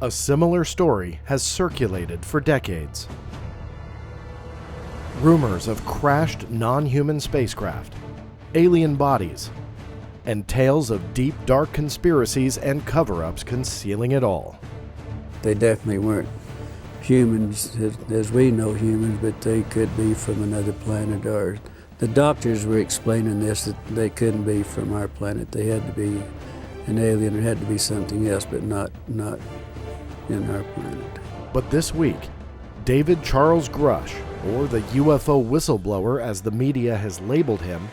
A similar story has circulated for decades. Rumors of crashed non-human spacecraft, alien bodies, and tales of deep, dark conspiracies and cover-ups concealing it all. They definitely weren't humans as we know humans, but they could be from another planet. Or the doctors were explaining this, that they couldn't be from our planet. They had to be an alien, it had to be something else, but not in our planet. But this week, David Charles Grusch, or the UFO Whistleblower as the media has labeled him,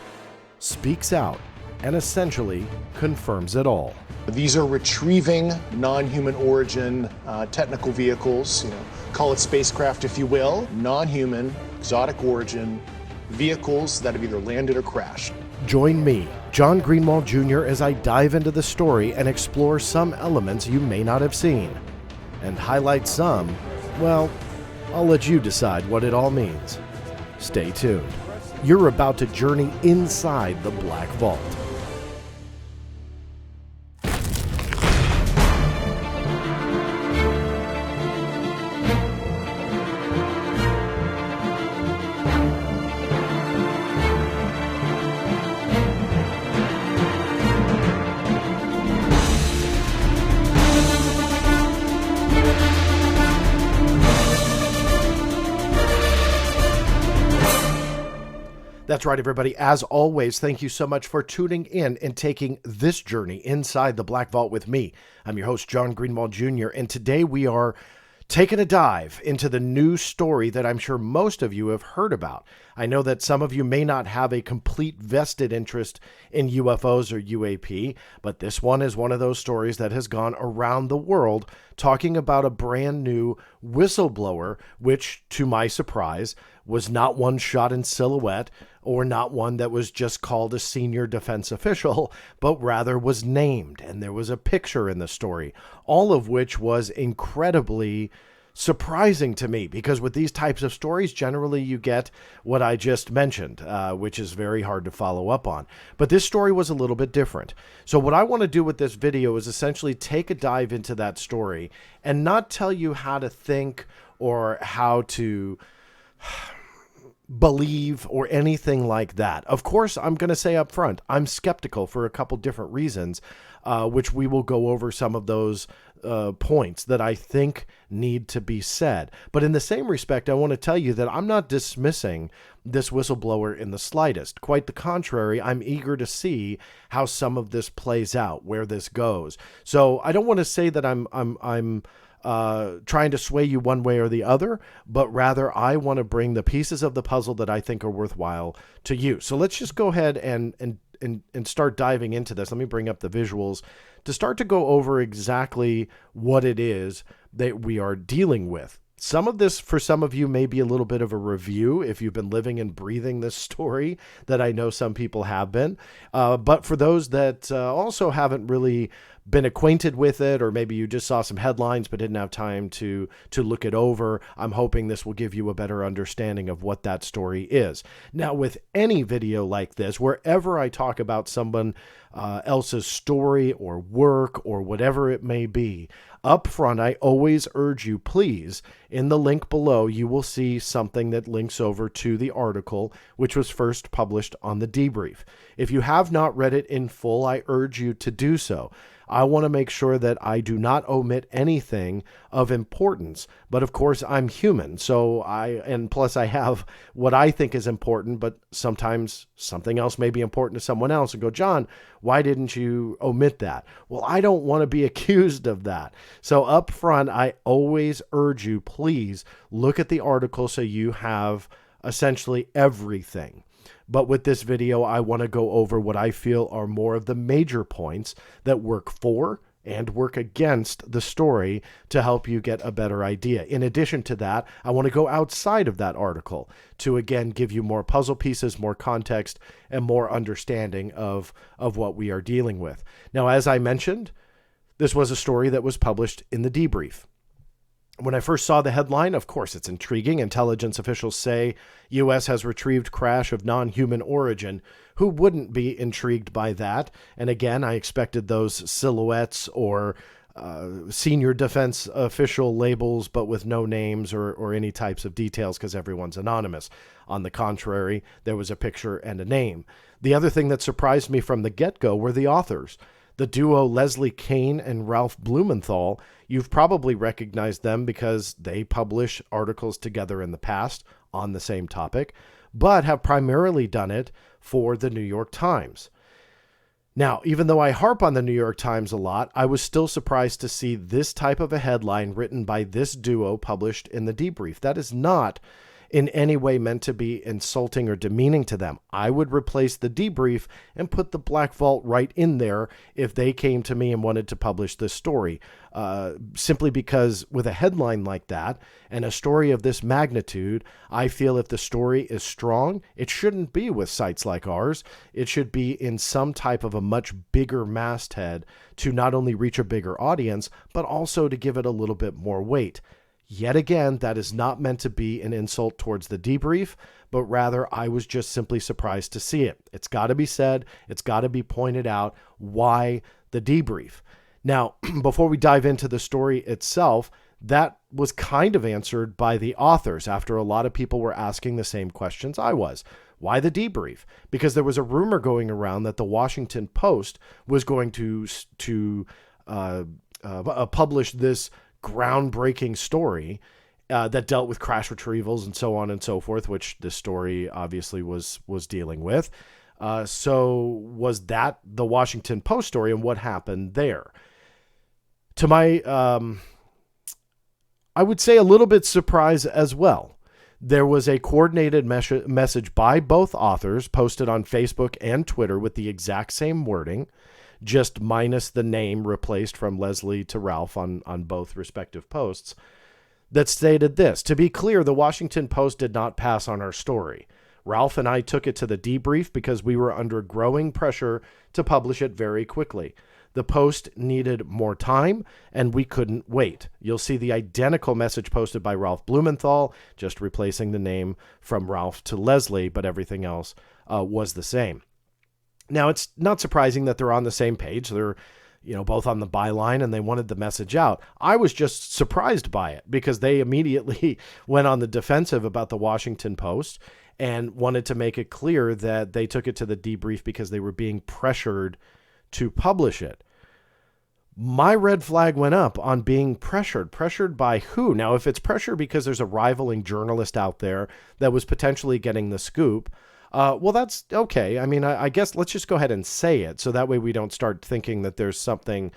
speaks out and essentially confirms it all. These are retrieving non-human origin technical vehicles, call it spacecraft if you will, non-human, exotic origin vehicles that have either landed or crashed. Join me, John Greenewald Jr., as I dive into the story and explore some elements you may not have seen, and highlight some, well, I'll let you decide what it all means. Stay tuned. You're about to journey inside the Black Vault. That's right, everybody. As always, thank you so much for tuning in and taking this journey inside the Black Vault with me. I'm your host, John Greenewald Jr., and today we are taking a dive into the news story that I'm sure most of you have heard about. I know that some of you may not have a complete vested interest in UFOs or UAP, but this one is one of those stories that has gone around the world talking about a brand new whistleblower, which, to my surprise, was not one shot in silhouette or not one that was just called a senior defense official, but rather was named, and there was a picture in the story, all of which was incredibly surprising to me, because with these types of stories, generally you get what I just mentioned, which is very hard to follow up on. But this story was a little bit different. So what I want to do with this video is essentially take a dive into that story and not tell you how to think or how to believe or anything like that. Of course, I'm going to say up front, I'm skeptical for a couple different reasons, which we will go over some of those points that I think need to be said. But in the same respect, I want to tell you that I'm not dismissing this whistleblower in the slightest. Quite the contrary, I'm eager to see how some of this plays out, where this goes. So I don't want to say that I'm trying to sway you one way or the other, but rather I want to bring the pieces of the puzzle that I think are worthwhile to you. So let's just go ahead and start diving into this. Let me bring up the visuals to start to go over exactly what it is that we are dealing with. Some of this, for some of you, may be a little bit of a review if you've been living and breathing this story, that I know some people have been. But for those that also haven't really been acquainted with it, or maybe you just saw some headlines but didn't have time to look it over, I'm hoping this will give you a better understanding of what that story is. Now, with any video like this, wherever I talk about someone else's story or work or whatever it may be, up front, I always urge you, please, in the link below, you will see something that links over to the article, which was first published on the debrief. If you have not read it in full, I urge you to do so. I want to make sure that I do not omit anything of importance. But of course, I'm human. And plus I have what I think is important, but sometimes something else may be important to someone else and go, John, why didn't you omit that? Well, I don't want to be accused of that. So up front, I always urge you, please look at the article so you have essentially everything. But with this video, I want to go over what I feel are more of the major points that work for and work against the story to help you get a better idea. In addition to that, I want to go outside of that article to, again, give you more puzzle pieces, more context, and more understanding of what we are dealing with. Now, as I mentioned, this was a story that was published in the debrief. When I first saw the headline, of course, it's intriguing. Intelligence officials say U.S. has retrieved crash of non-human origin. Who wouldn't be intrigued by that? And again, I expected those silhouettes or senior defense official labels, but with no names or any types of details because everyone's anonymous. On the contrary, there was a picture and a name. The other thing that surprised me from the get-go were the authors. The duo Leslie Kean and Ralph Blumenthal. You've probably recognized them because they publish articles together in the past on the same topic, but have primarily done it for the New York Times. Now, even though I harp on the New York Times a lot, I was still surprised to see this type of a headline written by this duo published in the debrief. That is not in any way meant to be insulting or demeaning to them. I would replace the debrief and put the Black Vault right in there if they came to me and wanted to publish this story. Simply because with a headline like that and a story of this magnitude, I feel if the story is strong, it shouldn't be with sites like ours. It should be in some type of a much bigger masthead to not only reach a bigger audience, but also to give it a little bit more weight. Yet again, that is not meant to be an insult towards the debrief, but rather I was just simply surprised to see it. It's got to be said. It's got to be pointed out why the debrief. Now, before we dive into the story itself, that was kind of answered by the authors after a lot of people were asking the same questions I was. Why the debrief? Because there was a rumor going around that the Washington Post was going to publish this groundbreaking story that dealt with crash retrievals and so on and so forth, which this story obviously was dealing with. So was that the Washington Post story and what happened there? To my, I would say a little bit surprise as well. There was a coordinated message by both authors posted on Facebook and Twitter with the exact same wording, just minus the name replaced from Leslie to Ralph on both respective posts, that stated this: to be clear, the Washington Post did not pass on our story. Ralph and I took it to the debrief because we were under growing pressure to publish it very quickly. The Post needed more time, and we couldn't wait. You'll see the identical message posted by Ralph Blumenthal, just replacing the name from Ralph to Leslie, but everything else was the same. Now, it's not surprising that they're on the same page. They're, both on the byline, and they wanted the message out. I was just surprised by it because they immediately went on the defensive about the Washington Post and wanted to make it clear that they took it to the debrief because they were being pressured to publish it. My red flag went up on being pressured. Pressured by who? Now, if it's pressure because there's a rivaling journalist out there that was potentially getting the scoop, well, that's okay. I mean, I guess let's just go ahead and say it so that way we don't start thinking that there's something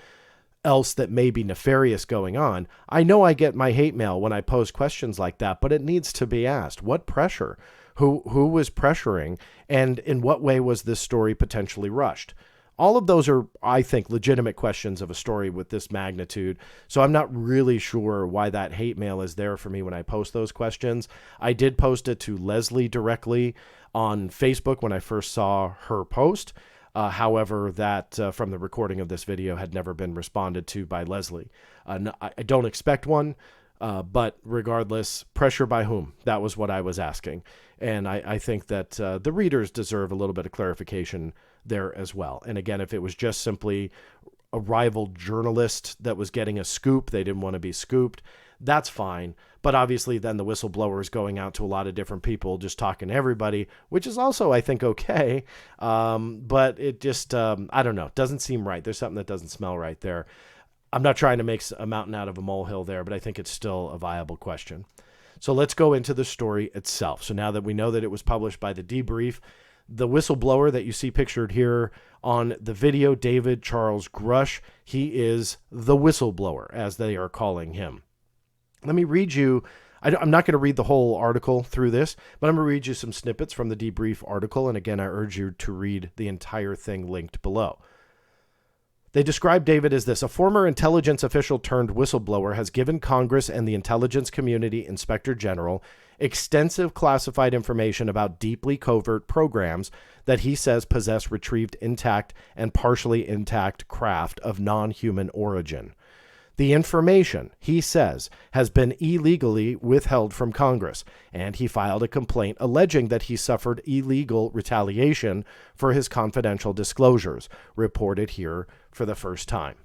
else that may be nefarious going on. I know I get my hate mail when I pose questions like that, but it needs to be asked. What pressure? Who was pressuring? And in what way was this story potentially rushed? All of those are, I think, legitimate questions of a story with this magnitude. So I'm not really sure why that hate mail is there for me when I post those questions. I did post it to Leslie directly on Facebook when I first saw her post. However, that from the recording of this video had never been responded to by Leslie. I don't expect one, but regardless, pressure by whom? That was what I was asking. And I think that the readers deserve a little bit of clarification there as well. And again, if it was just simply a rival journalist that was getting a scoop, they didn't want to be scooped, that's fine. But obviously then the whistleblower is going out to a lot of different people, just talking to everybody, which is also, I think, okay. But it just, I don't know, doesn't seem right. There's something that doesn't smell right there. I'm not trying to make a mountain out of a molehill there, but I think it's still a viable question. So let's go into the story itself. So now that we know that it was published by the debrief, the whistleblower that you see pictured here on the video, David Charles Grusch, he is the whistleblower, as they are calling him. Let me read you, I'm not going to read the whole article through this, but I'm going to read you some snippets from the debrief article. And again, I urge you to read the entire thing linked below. They describe David as this: a former intelligence official turned whistleblower has given Congress and the intelligence community inspector general extensive classified information about deeply covert programs that he says possess retrieved intact and partially intact craft of non-human origin. The information, he says, has been illegally withheld from Congress, and he filed a complaint alleging that he suffered illegal retaliation for his confidential disclosures, reported here for the first time.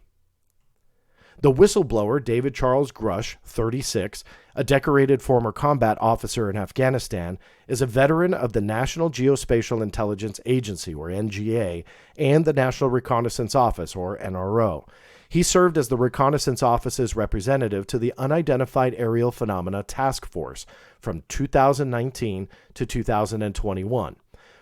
The whistleblower, David Charles Grusch, 36, a decorated former combat officer in Afghanistan, is a veteran of the National Geospatial-Intelligence Agency, or NGA, and the National Reconnaissance Office, or NRO. He served as the Reconnaissance Office's representative to the Unidentified Aerial Phenomena Task Force from 2019 to 2021.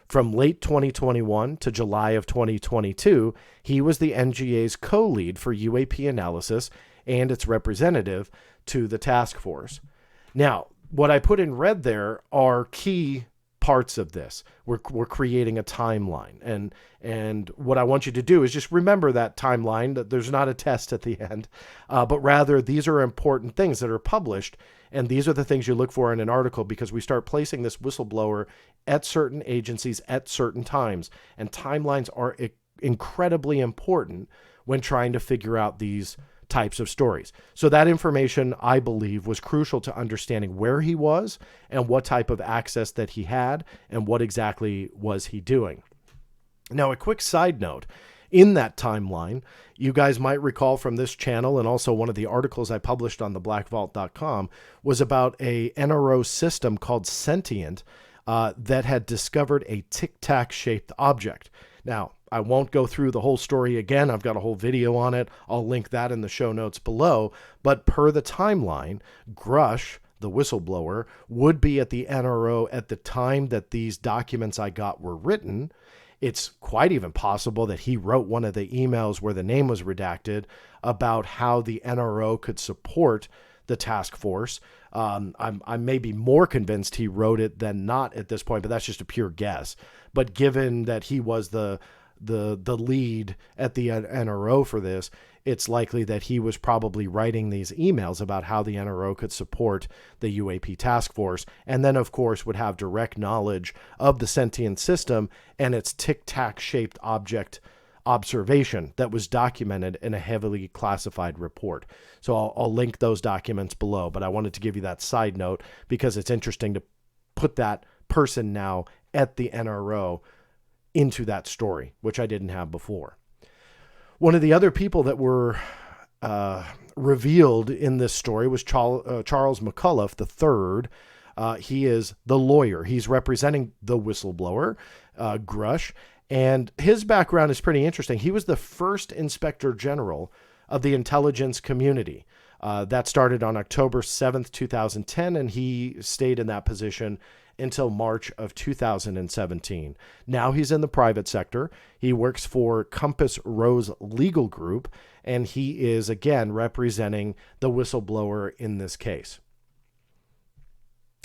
From late 2021 to July of 2022, he was the NGA's co-lead for UAP analysis and its representative to the task force. Now, what I put in red there are key parts of this. We're creating a timeline. And what I want you to do is just remember that timeline, that there's not a test at the end, but rather these are important things that are published. And these are the things you look for in an article, because we start placing this whistleblower at certain agencies at certain times. And timelines are incredibly important when trying to figure out these types of stories. So that information, I believe, was crucial to understanding where he was and what type of access that he had and what exactly was he doing. Now, a quick side note. In that timeline, you guys might recall from this channel, and also one of the articles I published on theblackvault.com was about a NRO system called Sentient that had discovered a tic-tac shaped object. Now, I won't go through the whole story again. I've got a whole video on it. I'll link that in the show notes below. But per the timeline, Grusch, the whistleblower, would be at the NRO at the time that these documents I got were written. It's quite even possible that he wrote one of the emails where the name was redacted about how the NRO could support the task force. I may be more convinced he wrote it than not at this point, but that's just a pure guess. But given that he was the lead at the NRO for this, it's likely that he was probably writing these emails about how the NRO could support the UAP task force, and then of course would have direct knowledge of the sentient system and its tic-tac shaped object observation that was documented in a heavily classified report. So I'll link those documents below, but I wanted to give you that side note because it's interesting to put that person now at the NRO into that story, which I didn't have before. One of the other people that were revealed in this story was Charles McCullough III. He is the lawyer. He's representing the whistleblower, Grusch, and his background is pretty interesting. He was the first Inspector General of the intelligence community. That started on October 7th, 2010, and he stayed in that position until March of 2017. Now he's in the private sector. He works for Compass Rose Legal Group, and he is, again, representing the whistleblower in this case.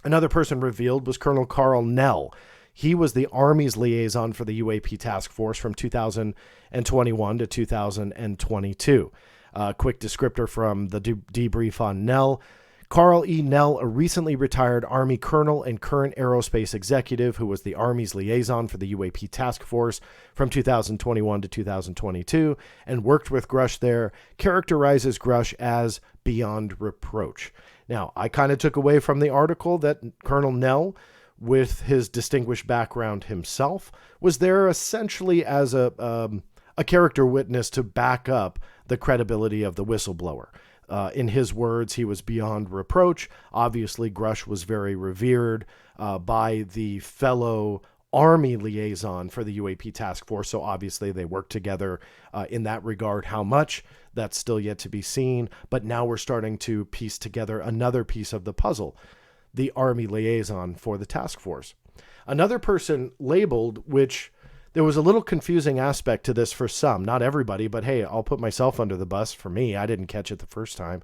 Another person revealed was Colonel Carl Nell. He was the Army's liaison for the UAP task force from 2021 to 2022. Quick descriptor from the debrief on Nell. Carl E. Nell, a recently retired Army colonel and current aerospace executive who was the Army's liaison for the UAP task force from 2021 to 2022 and worked with Grusch there, characterizes Grusch as beyond reproach. Now, I kind of took away from the article that Colonel Nell, with his distinguished background himself, was there essentially as a character witness to back up the credibility of the whistleblower. In his words, he was beyond reproach. Obviously, Grusch was very revered by the fellow Army liaison for the UAP task force, so obviously they worked together in that regard. How much? That's still yet to be seen, but now we're starting to piece together another piece of the puzzle, the Army liaison for the task force. Another person labeled, which there was a little confusing aspect to this for some, not everybody, but hey, I'll put myself under the bus. For me, I didn't catch it the first time.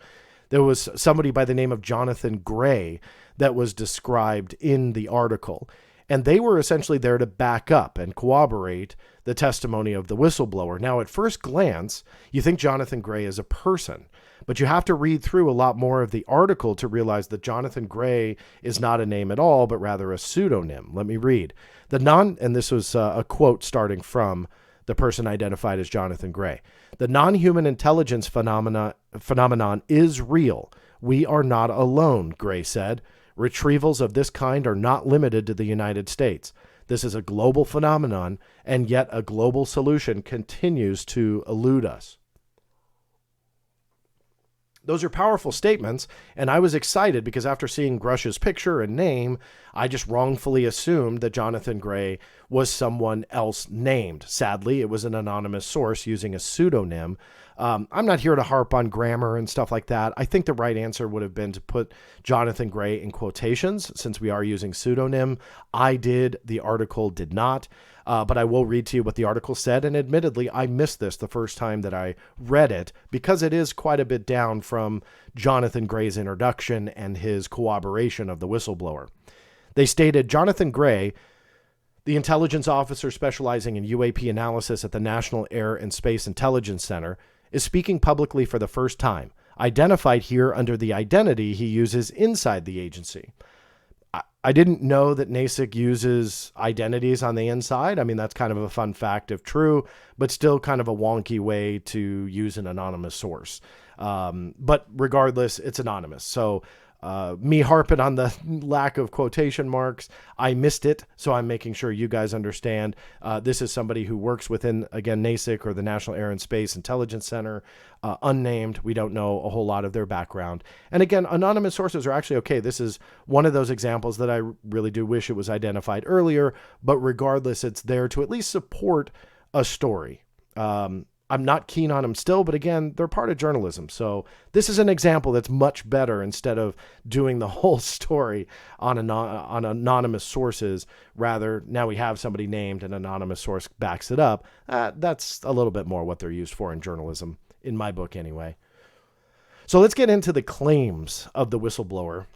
There was somebody by the name of Jonathan Gray that was described in the article, and they were essentially there to back up and corroborate the testimony of the whistleblower. Now, at first glance, you think Jonathan Gray is a person, but you have to read through a lot more of the article to realize that Jonathan Gray is not a name at all, but rather a pseudonym. Let me read. And this was a quote starting from the person identified as Jonathan Gray. The non-human intelligence phenomenon is real. We are not alone, Gray said. Retrievals of this kind are not limited to the United States. This is a global phenomenon, and yet a global solution continues to elude us. Those are powerful statements, and I was excited because after seeing Grusch's picture and name, I just wrongfully assumed that Jonathan Gray was someone else named. Sadly, it was an anonymous source using a pseudonym. I'm not here to harp on grammar and stuff like that. I think the right answer would have been to put Jonathan Gray in quotations, since we are using pseudonym. I did, the article did not. But I will read to you what the article said, and admittedly, I missed this the first time that I read it because it is quite a bit down from Jonathan Gray's introduction and his corroboration of the whistleblower. They stated, Jonathan Gray, the intelligence officer specializing in UAP analysis at the National Air and Space Intelligence Center, is speaking publicly for the first time, identified here under the identity he uses inside the agency. I didn't know that NASIC uses identities on the inside. I mean, that's kind of a fun fact if true, but still kind of a wonky way to use an anonymous source. But regardless, it's anonymous. So me harping on the lack of quotation marks, I missed it. So I'm making sure you guys understand. This is somebody who works within, again, NASIC or the National Air and Space Intelligence Center, unnamed. We don't know a whole lot of their background. And again, anonymous sources are actually okay. This is one of those examples that I really do wish it was identified earlier, but regardless, it's there to at least support a story. I'm not keen on them still, but again, they're part of journalism. So this is an example that's much better instead of doing the whole story on anonymous sources. Rather, now we have somebody named, an anonymous source backs it up. That's a little bit more what they're used for in journalism, in my book anyway. So let's get into the claims of the whistleblower.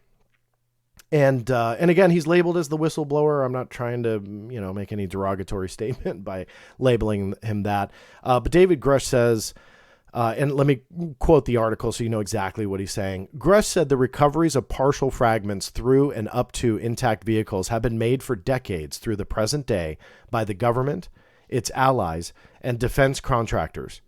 And again, he's labeled as the whistleblower. I'm not trying to, make any derogatory statement by labeling him that. But David Grusch says, and let me quote the article so you know exactly what he's saying. Grusch said the recoveries of partial fragments through and up to intact vehicles have been made for decades through the present day by the government, its allies, and defense contractors.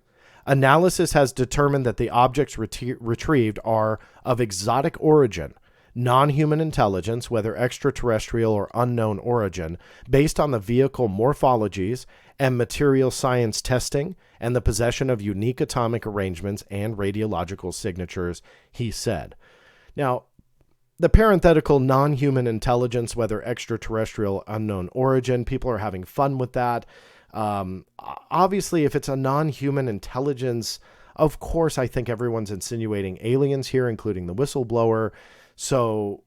Analysis has determined that the objects retrieved are of exotic origin, non-human intelligence, whether extraterrestrial or unknown origin, based on the vehicle morphologies and material science testing and the possession of unique atomic arrangements and radiological signatures, he said. Now, the parenthetical non-human intelligence, whether extraterrestrial, unknown origin, people are having fun with that. Obviously, if it's a non-human intelligence, of course, I think everyone's insinuating aliens here, including the whistleblower. So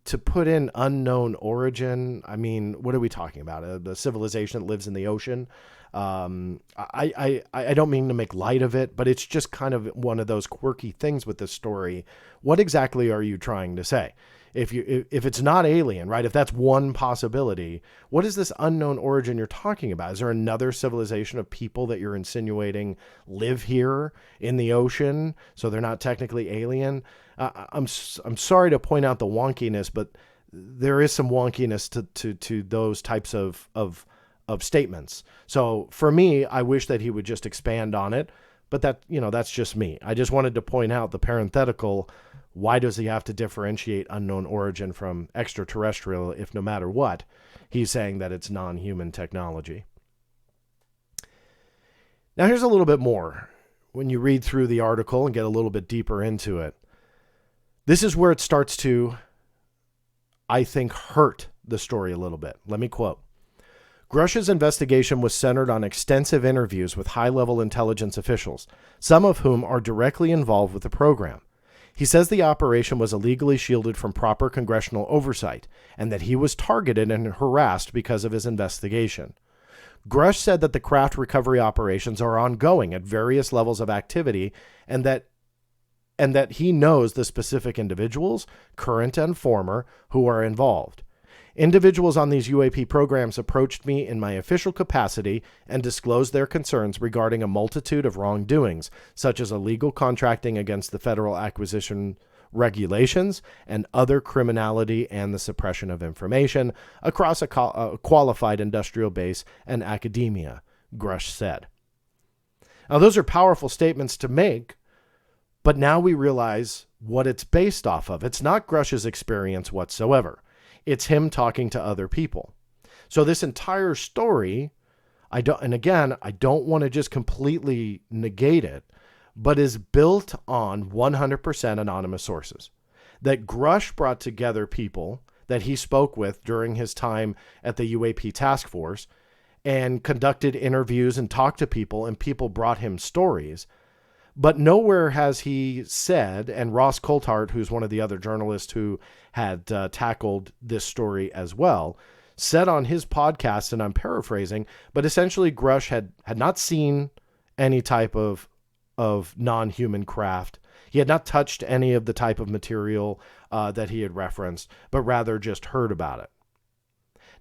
to put in unknown origin, I mean, what are we talking about? The civilization that lives in the ocean? I don't mean to make light of it, but it's just kind of one of those quirky things with this story. What exactly are you trying to say? If it's not alien, right? If that's one possibility, what is this unknown origin you're talking about? Is there another civilization of people that you're insinuating live here in the ocean, so they're not technically alien? I'm sorry to point out the wonkiness, but there is some wonkiness to those types of statements. So for me, I wish that he would just expand on it, but that's just me. I just wanted to point out the parenthetical. Why does he have to differentiate unknown origin from extraterrestrial if no matter what, he's saying that it's non-human technology? Now, here's a little bit more. When you read through the article and get a little bit deeper into it, this is where it starts to, I think, hurt the story a little bit. Let me quote. Grusch's investigation was centered on extensive interviews with high-level intelligence officials, some of whom are directly involved with the program. He says the operation was illegally shielded from proper congressional oversight and that he was targeted and harassed because of his investigation. Grusch said that the craft recovery operations are ongoing at various levels of activity and that he knows the specific individuals, current and former, who are involved. Individuals on these UAP programs approached me in my official capacity and disclosed their concerns regarding a multitude of wrongdoings, such as illegal contracting against the federal acquisition regulations and other criminality and the suppression of information across a qualified industrial base and academia, Grusch said. Now, those are powerful statements to make, but now we realize what it's based off of. It's not Grusch's experience whatsoever. It's him talking to other people. So this entire story, I don't want to just completely negate it, but is built on 100% anonymous sources. That Grusch brought together people that he spoke with during his time at the UAP task force and conducted interviews and talked to people, and people brought him stories. But nowhere has he said, and Ross Coulthart, who's one of the other journalists who had tackled this story as well, said on his podcast, and I'm paraphrasing, but essentially Grusch had not seen any type of non-human craft. He had not touched any of the type of material that he had referenced, but rather just heard about it.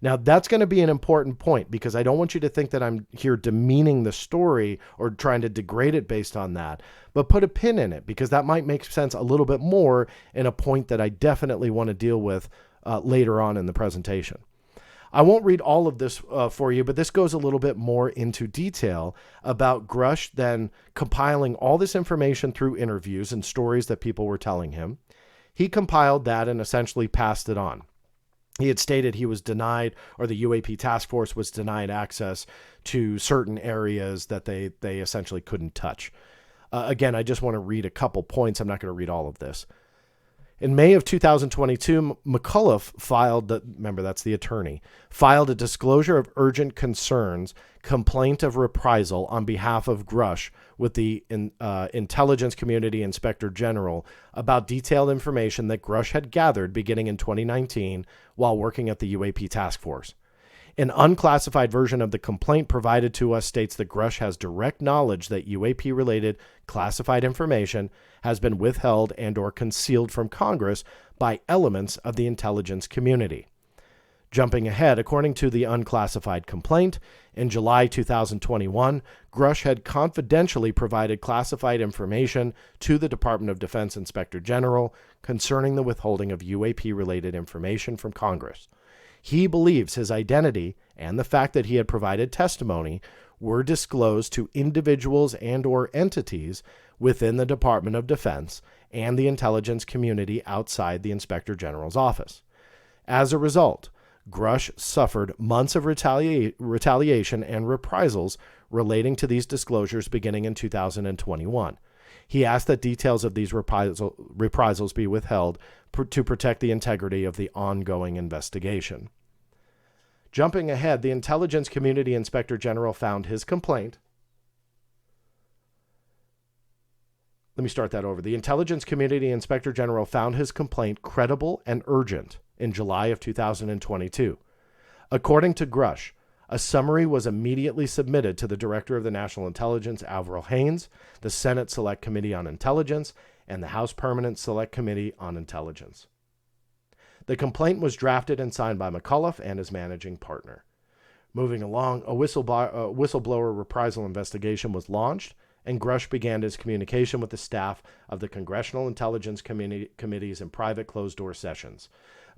Now, that's going to be an important point, because I don't want you to think that I'm here demeaning the story or trying to degrade it based on that, but put a pin in it, because that might make sense a little bit more in a point that I definitely want to deal with later on in the presentation. I won't read all of this for you, but this goes a little bit more into detail about Grusch then compiling all this information through interviews and stories that people were telling him. He compiled that and essentially passed it on. He had stated he was denied, or the UAP task force was denied access to certain areas that they essentially couldn't touch. Again, I just want to read a couple points. I'm not going to read all of this. In May of 2022, McAuliffe filed, remember that's the attorney, filed a disclosure of urgent concerns, complaint of reprisal on behalf of Grusch with the Intelligence Community Inspector General about detailed information that Grusch had gathered beginning in 2019 while working at the UAP task force. An unclassified version of the complaint provided to us states that Grusch has direct knowledge that UAP-related classified information has been withheld and or concealed from Congress by elements of the intelligence community. Jumping ahead, according to the unclassified complaint, in July 2021, Grusch had confidentially provided classified information to the Department of Defense Inspector General concerning the withholding of UAP-related information from Congress. He believes his identity and the fact that he had provided testimony were disclosed to individuals and or entities within the Department of Defense and the intelligence community outside the Inspector General's office. As a result, Grusch suffered months of retaliation and reprisals relating to these disclosures beginning in 2021. He asked that details of these reprisals be withheld to protect the integrity of the ongoing investigation. Jumping ahead, the Intelligence Community Inspector General found his complaint. Let me start that over. The Intelligence Community Inspector General found his complaint credible and urgent in July of 2022. According to Grusch, a summary was immediately submitted to the Director of the National Intelligence, Avril Haines, the Senate Select Committee on Intelligence, and the House Permanent Select Committee on Intelligence. The complaint was drafted and signed by McAuliffe and his managing partner. Moving along, a whistleblower reprisal investigation was launched, and Grusch began his communication with the staff of the Congressional Intelligence Committees in private closed-door sessions.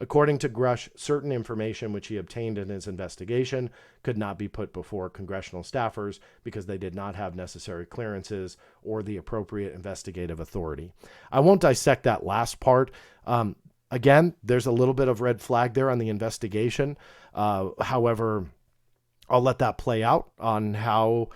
According to Grusch, certain information which he obtained in his investigation could not be put before congressional staffers because they did not have necessary clearances or the appropriate investigative authority. I won't dissect that last part. Again, there's a little bit of red flag there on the investigation. However, I'll let that play out on how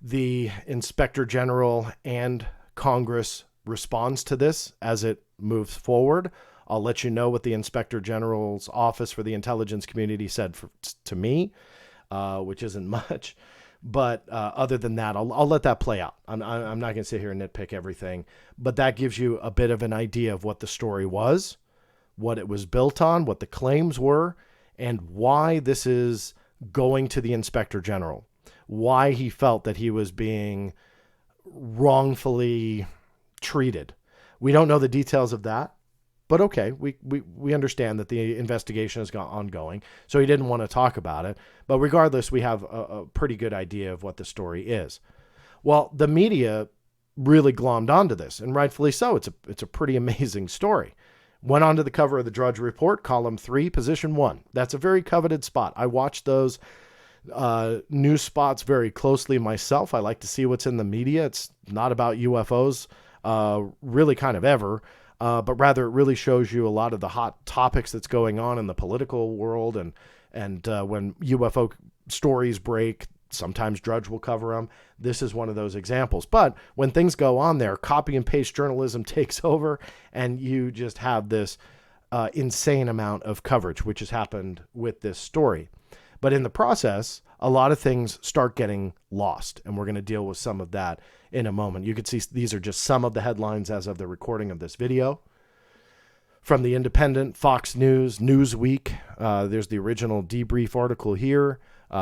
the Inspector General and Congress responds to this as it moves forward. I'll let you know what the Inspector General's Office for the Intelligence Community said to me, which isn't much. But other than that, I'll let that play out. I'm not going to sit here and nitpick everything. But that gives you a bit of an idea of what the story was, what it was built on, what the claims were, and why this is going to the Inspector General, why he felt that he was being wrongfully treated. We don't know the details of that. But okay, we understand that the investigation is ongoing, so he didn't want to talk about it. But regardless, we have a pretty good idea of what the story is. Well, the media really glommed onto this, and rightfully so. It's a pretty amazing story. Went on to the cover of the Drudge Report, column 3, position 1. That's a very coveted spot. I watch those news spots very closely myself. I like to see what's in the media. It's not about UFOs, really kind of ever. But rather it really shows you a lot of the hot topics that's going on in the political world, and when UFO stories break, Sometimes Drudge will cover them. This is one of those examples. But when things go on there, copy and paste journalism takes over, and you just have this insane amount of coverage, which has happened with this story. But in the process, a lot of things start getting lost, and we're going to deal with some of that in a moment. You can see these are just some of the headlines as of the recording of this video. From The Independent, Fox News, Newsweek, there's the original debrief article here.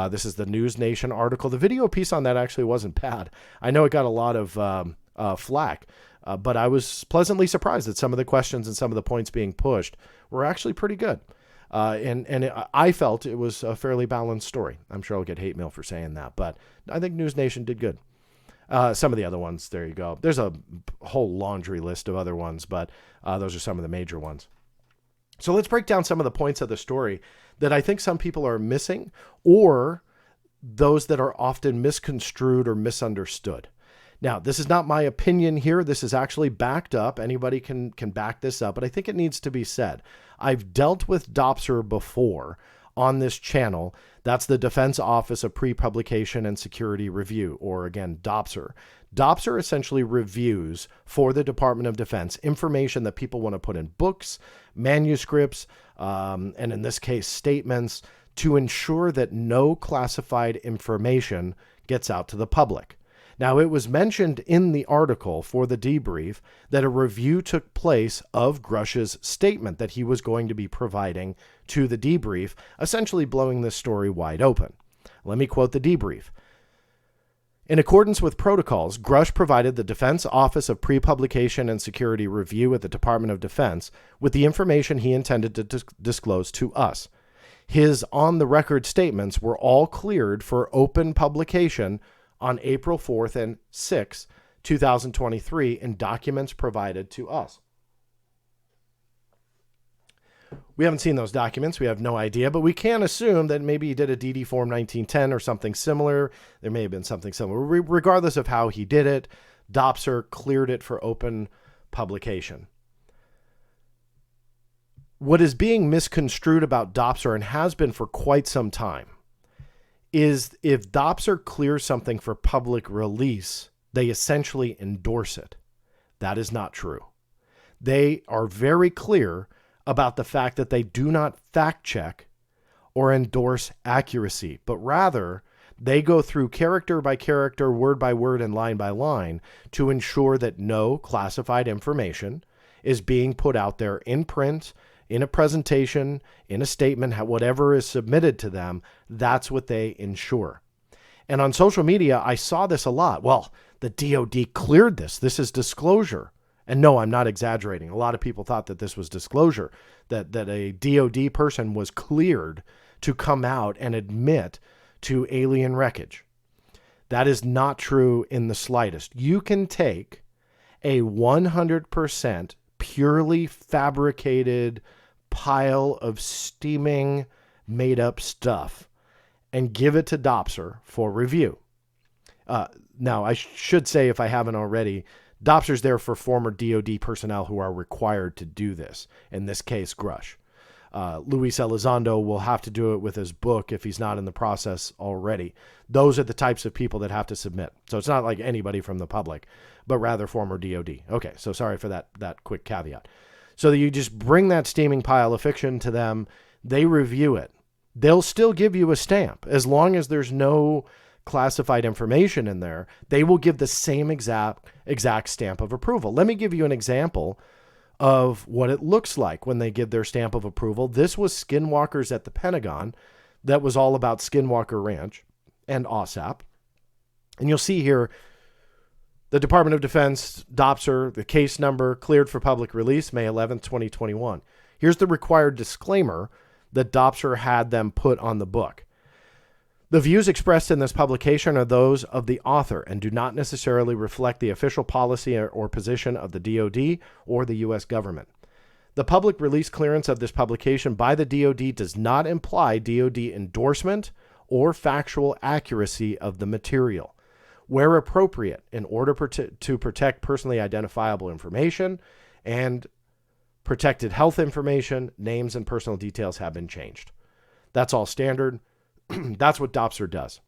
This is the News Nation article. The video piece on that actually wasn't bad. I know it got a lot of flack, but I was pleasantly surprised that some of the questions and some of the points being pushed were actually pretty good. I felt it was a fairly balanced story. I'm sure I'll get hate mail for saying that, but I think News Nation did good. Some of the other ones, there you go. There's a whole laundry list of other ones, but those are some of the major ones. So let's break down some of the points of the story that I think some people are missing, or those that are often misconstrued or misunderstood. Now, this is not my opinion here. This is actually backed up. Anybody can back this up, but I think it needs to be said. I've dealt with DOPSR before on this channel. That's the Defense Office of Pre-Publication and Security Review, or again, DOPSR. DOPSR essentially reviews for the Department of Defense information that people want to put in books, manuscripts, and in this case, statements, to ensure that no classified information gets out to the public. Now, it was mentioned in the article for the debrief that a review took place of Grusch's statement that he was going to be providing to the debrief, essentially blowing this story wide open. Let me quote the debrief. In accordance with protocols, Grusch provided the Defense Office of Pre-Publication and Security Review at the Department of Defense with the information he intended to disclose to us. His on-the-record statements were all cleared for open publication on April 4th and 6th, 2023, in documents provided to us. We haven't seen those documents. We have no idea, but we can assume that maybe he did a DD Form 1910 or something similar. There may have been something similar. Regardless of how he did it, DOPSR cleared it for open publication. What is being misconstrued about DOPSR, and has been for quite some time, is if DOPSR clears something for public release, they essentially endorse it. That is not true. They are very clear about the fact that they do not fact check or endorse accuracy, but rather they go through character by character, word by word, and line by line to ensure that no classified information is being put out there in print, in a presentation, in a statement, whatever is submitted to them. That's what they ensure. And on social media, I saw this a lot. Well, the DOD cleared this. This is disclosure. And no, I'm not exaggerating. A lot of people thought that this was disclosure, that a DOD person was cleared to come out and admit to alien wreckage. That is not true in the slightest. You can take a 100% purely fabricated pile of steaming, made-up stuff and give it to DOPSR for review. Now, I should say, if I haven't already, DOPSR's there for former DOD personnel who are required to do this, in this case, Grusch. Luis Elizondo will have to do it with his book if he's not in the process already. Those are the types of people that have to submit. So it's not like anybody from the public, but rather former DOD. Okay, so sorry for that quick caveat. So that you just bring that steaming pile of fiction to them, they review it. They'll still give you a stamp. As long as there's no classified information in there, they will give the same exact stamp of approval. Let me give you an example of what it looks like when they give their stamp of approval. This was Skinwalkers at the Pentagon. That was all about Skinwalker Ranch and OSAP. And you'll see here, the Department of Defense, DOPSR, the case number, cleared for public release, May 11th, 2021. Here's the required disclaimer that DOPSR had them put on the book. The views expressed in this publication are those of the author and do not necessarily reflect the official policy or position of the DoD or the U.S. government. The public release clearance of this publication by the DoD does not imply DoD endorsement or factual accuracy of the material. Where appropriate, in order to protect personally identifiable information and protected health information, names and personal details have been changed. That's all standard. That's what DOPSR does.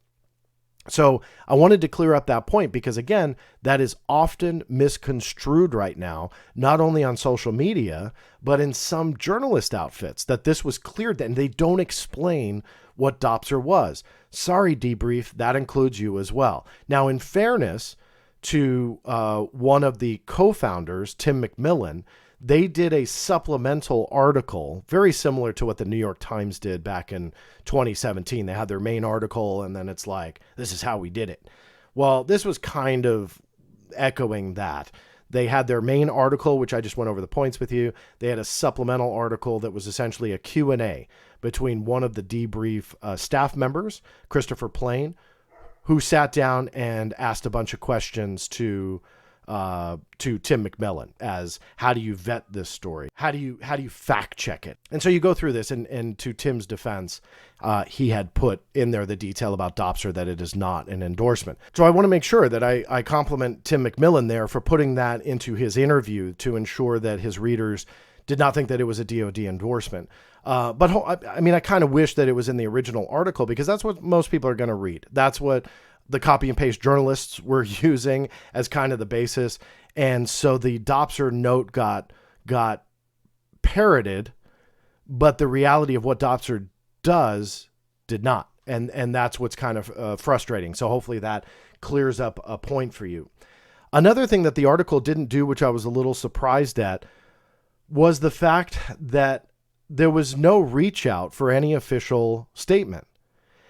So I wanted to clear up that point because, again, that is often misconstrued right now, not only on social media, but in some journalist outfits, that this was cleared and they don't explain what Doppler was. Sorry, debrief, that includes you as well. Now, in fairness to one of the co-founders, Tim McMillan, they did a supplemental article very similar to what the New York Times did back in 2017. They had their main article, and then it's like, this is how we did it. Well, this was kind of echoing that. They had their main article, which I just went over the points with you. They had a supplemental article that was essentially a Q&A between one of the debrief staff members, Christopher Plain, who sat down and asked a bunch of questions to Tim McMillan as how do you vet this story? How do you fact check it? And so you go through this, and to Tim's defense, he had put in there the detail about Doppler that it is not an endorsement. So I want to make sure that I compliment Tim McMillan there for putting that into his interview to ensure that his readers did not think that it was a DoD endorsement. But I mean, I kind of wish that it was in the original article because that's what most people are going to read. That's what the copy and paste journalists were using as kind of the basis. And so the Doppler note got parroted, but the reality of what Doppler does did not. And that's what's kind of frustrating. So hopefully that clears up a point for you. Another thing that the article didn't do, which I was a little surprised at, was the fact that there was no reach out for any official statement.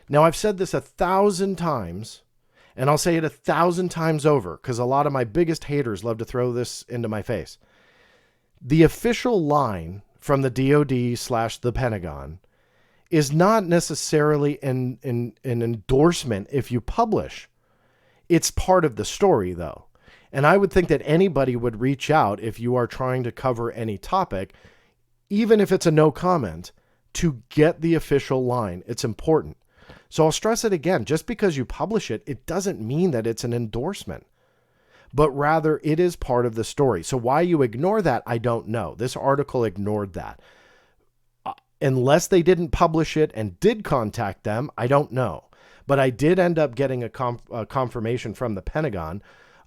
Now, I've said this 1,000 times, and I'll say it 1,000 times over because a lot of my biggest haters love to throw this into my face. The official line from the DoD/the Pentagon is not necessarily an endorsement if you publish. It's part of the story, though. And I would think that anybody would reach out if you are trying to cover any topic, even if it's a no comment, to get the official line. It's important. So I'll stress it again, just because you publish it, it doesn't mean that it's an endorsement, but rather it is part of the story. So why you ignore that, I don't know. This article ignored that. Unless they didn't publish it and did contact them, I don't know. But I did end up getting a confirmation from the Pentagon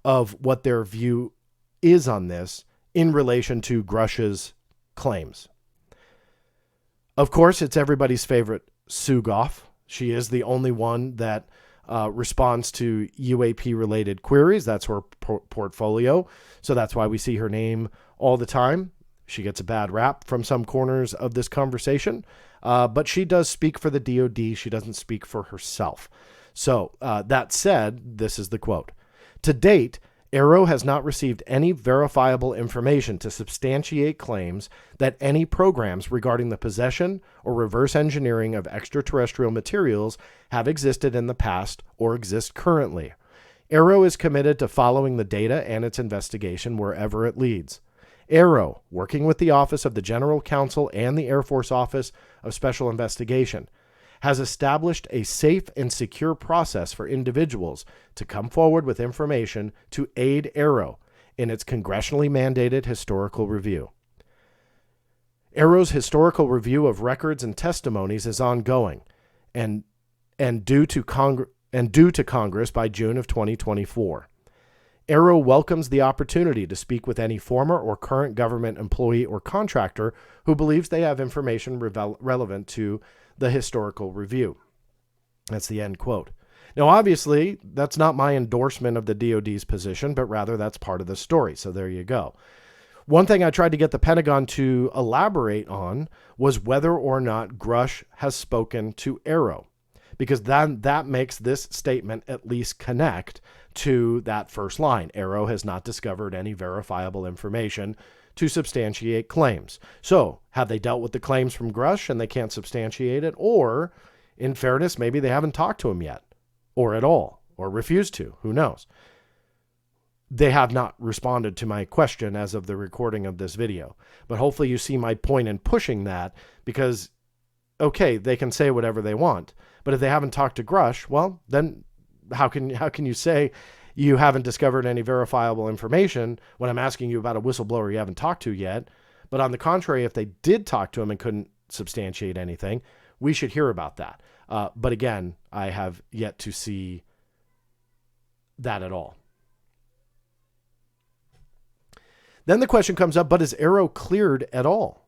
of what their view is on this in relation to Grusch's claims. Of course, it's everybody's favorite Sue Goff. She is the only one that responds to UAP-related queries. That's her portfolio. So that's why we see her name all the time. She gets a bad rap from some corners of this conversation. But she does speak for the DoD. She doesn't speak for herself. So that said, this is the quote. To date, Aero has not received any verifiable information to substantiate claims that any programs regarding the possession or reverse engineering of extraterrestrial materials have existed in the past or exist currently. Aero is committed to following the data and its investigation wherever it leads. Aero, working with the Office of the General Counsel and the Air Force Office of Special Investigation, has established a safe and secure process for individuals to come forward with information to aid Aero in its congressionally mandated historical review. Aero's historical review of records and testimonies is ongoing and due to Congress by June of 2024. Aero welcomes the opportunity to speak with any former or current government employee or contractor who believes they have information relevant to the historical review. That's the end quote. Now, obviously, that's not my endorsement of the DoD's position, but rather that's part of the story. So there you go. One thing I tried to get the Pentagon to elaborate on was whether or not Grusch has spoken to Aero, because then that makes this statement at least connect to that first line. Aero has not discovered any verifiable information to substantiate claims. So have they dealt with the claims from Grusch and they can't substantiate it? Or, in fairness, maybe they haven't talked to him yet, or at all, or refused to. Who knows? They have not responded to my question as of the recording of this video. But hopefully you see my point in pushing that, because, okay, they can say whatever they want, but if they haven't talked to Grusch, well, then how can you say you haven't discovered any verifiable information when I'm asking you about a whistleblower you haven't talked to yet? But on the contrary, if they did talk to him and couldn't substantiate anything, we should hear about that. But again, I have yet to see that at all. Then the question comes up, but is Arrow cleared at all?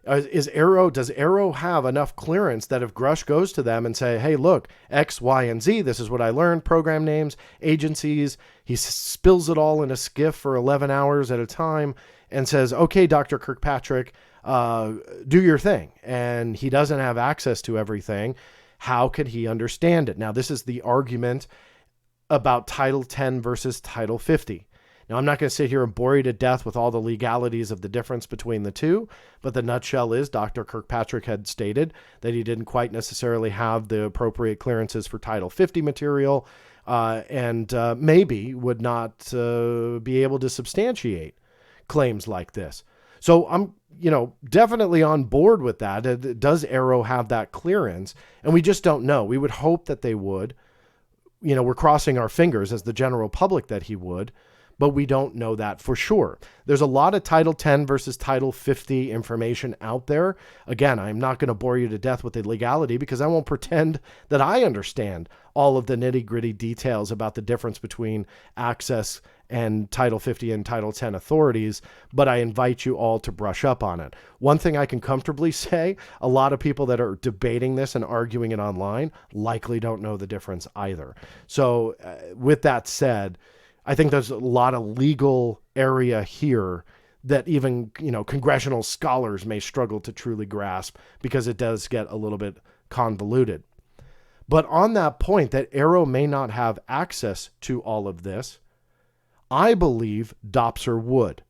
Does Arrow have enough clearance that if Grusch goes to them and say, hey, look, X, Y, and Z, this is what I learned, program names, agencies, he spills it all in a skiff for 11 hours at a time and says, okay, Dr. Kirkpatrick, do your thing. And he doesn't have access to everything. How could he understand it? Now, this is the argument about Title 10 versus Title 50. Now, I'm not going to sit here and bore you to death with all the legalities of the difference between the two, but the nutshell is Dr. Kirkpatrick had stated that he didn't quite necessarily have the appropriate clearances for Title 50 material, and maybe would not be able to substantiate claims like this. So I'm, definitely on board with that. Does Arrow have that clearance? And we just don't know. We would hope that they would. We're crossing our fingers as the general public that he would, but we don't know that for sure. There's a lot of Title 10 versus Title 50 information out there. Again, I'm not going to bore you to death with the legality because I won't pretend that I understand all of the nitty-gritty details about the difference between access and Title 50 and Title 10 authorities, but I invite you all to brush up on it. One thing I can comfortably say, a lot of people that are debating this and arguing it online likely don't know the difference either. So with that said, I think there's a lot of legal area here that even, congressional scholars may struggle to truly grasp because it does get a little bit convoluted. But on that point that Arrow may not have access to all of this, I believe DOPSR would.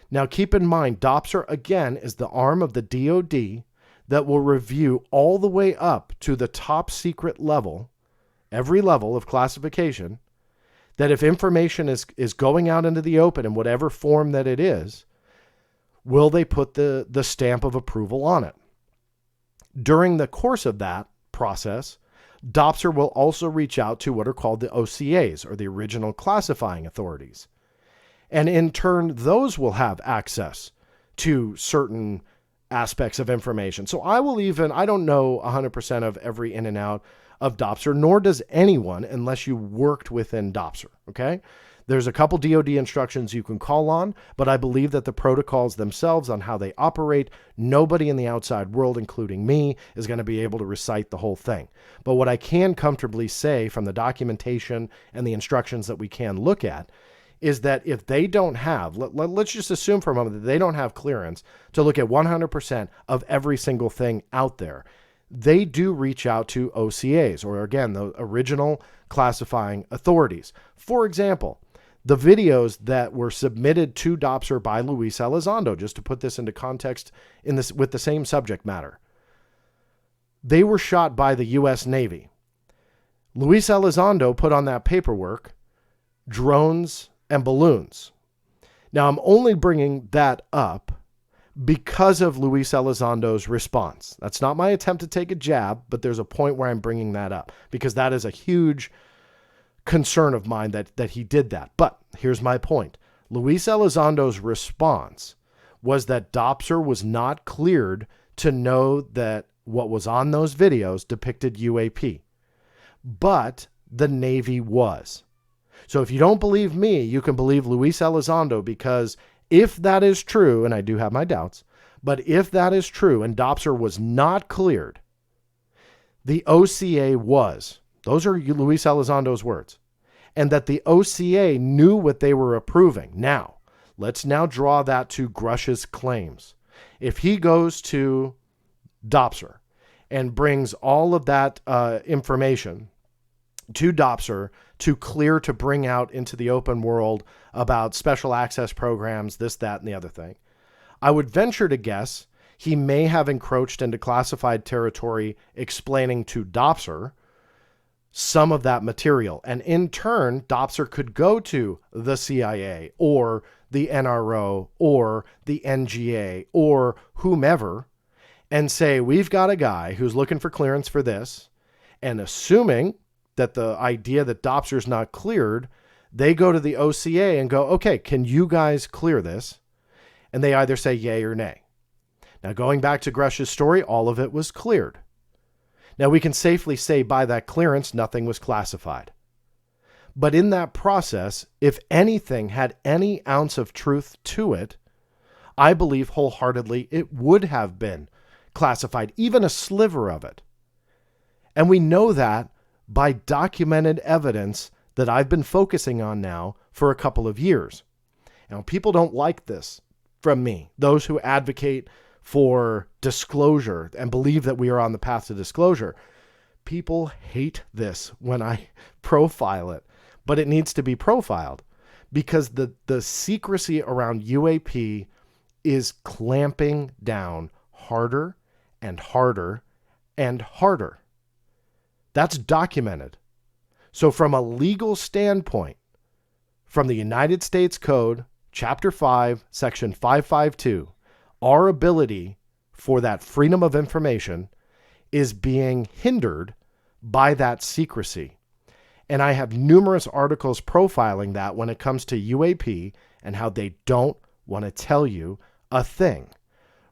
Now keep in mind, DOPSR again is the arm of the DoD that will review all the way up to the top secret level, every level of classification, that if information is going out into the open in whatever form that it is, will they put the stamp of approval on it? During the course of that process, DOPSR will also reach out to what are called the OCAs, or the original classifying authorities. And in turn, those will have access to certain aspects of information. So I don't know 100% of every in and out of DOPSR, nor does anyone unless you worked within DOPSR, okay? There's a couple DoD instructions you can call on, but I believe that the protocols themselves on how they operate, nobody in the outside world, including me, is going to be able to recite the whole thing. But what I can comfortably say from the documentation and the instructions that we can look at is that if they don't have, let's just assume for a moment that they don't have clearance to look at 100% of every single thing out there, they do reach out to OCAs, or again, the original classifying authorities. For example, the videos that were submitted to DOPSR by Luis Elizondo, just to put this into context with the same subject matter, they were shot by the U.S. Navy. Luis Elizondo put on that paperwork drones and balloons. Now, I'm only bringing that up because of Luis Elizondo's response. That's not my attempt to take a jab, but there's a point where I'm bringing that up because that is a huge concern of mine that he did that. But here's my point. Luis Elizondo's response was that DOPSR was not cleared to know that what was on those videos depicted UAP, but the Navy was. So if you don't believe me, you can believe Luis Elizondo, because if that is true, and I do have my doubts, but if that is true and DOPSR was not cleared, the OCA was. Those are Luis Elizondo's words. And that the OCA knew what they were approving. Now, let's now draw that to Grusch's claims. If he goes to DOPSR and brings all of that information to DOPSR to clear to bring out into the open world about special access programs, this, that, and the other thing, I would venture to guess he may have encroached into classified territory explaining to DOPSR some of that material. And in turn, DOPSR could go to the CIA or the NRO or the NGA or whomever and say, we've got a guy who's looking for clearance for this, and assuming that the idea that DOPSR is not cleared, they go to the OCA and go, okay, can you guys clear this? And they either say yay or nay. Now, going back to Grusch's story, all of it was cleared. Now, we can safely say by that clearance, nothing was classified. But in that process, if anything had any ounce of truth to it, I believe wholeheartedly it would have been classified, even a sliver of it. And we know that by documented evidence that I've been focusing on now for a couple of years. Now, people don't like this from me, those who advocate for disclosure and believe that we are on the path to disclosure. People hate this when I profile it, but it needs to be profiled because the secrecy around UAP is clamping down harder and harder and harder. That's documented. So from a legal standpoint, from the United States Code, Chapter 5, Section 552, our ability for that freedom of information is being hindered by that secrecy. And I have numerous articles profiling that when it comes to UAP and how they don't want to tell you a thing.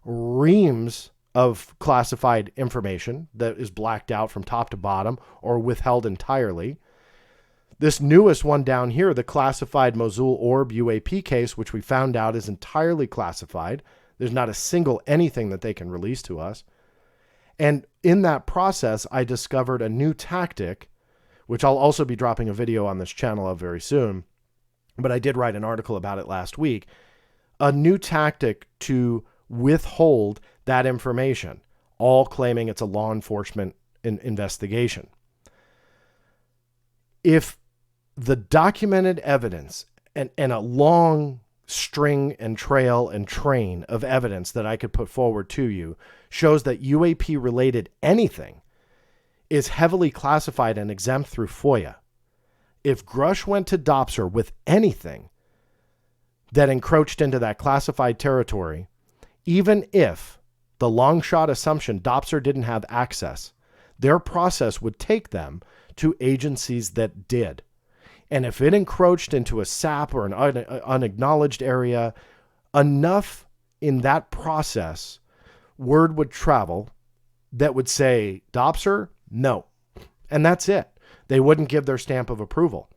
Reams of classified information that is blacked out from top to bottom or withheld entirely. This newest one down here, the classified Mosul Orb UAP case, which we found out is entirely classified. There's not a single anything that they can release to us. And in that process, I discovered a new tactic, which I'll also be dropping a video on this channel of very soon, but I did write an article about it last week, a new tactic to withhold that information, all claiming it's a law enforcement investigation. If the documented evidence and a long string and trail and train of evidence that I could put forward to you shows that UAP related anything is heavily classified and exempt through FOIA. If Grusch went to Dopser with anything that encroached into that classified territory, even if the long shot assumption Dopser didn't have access, their process would take them to agencies that did. And if it encroached into a SAP or an unacknowledged area, enough in that process, word would travel that would say, Dopser, no. And that's it. They wouldn't give their stamp of approval.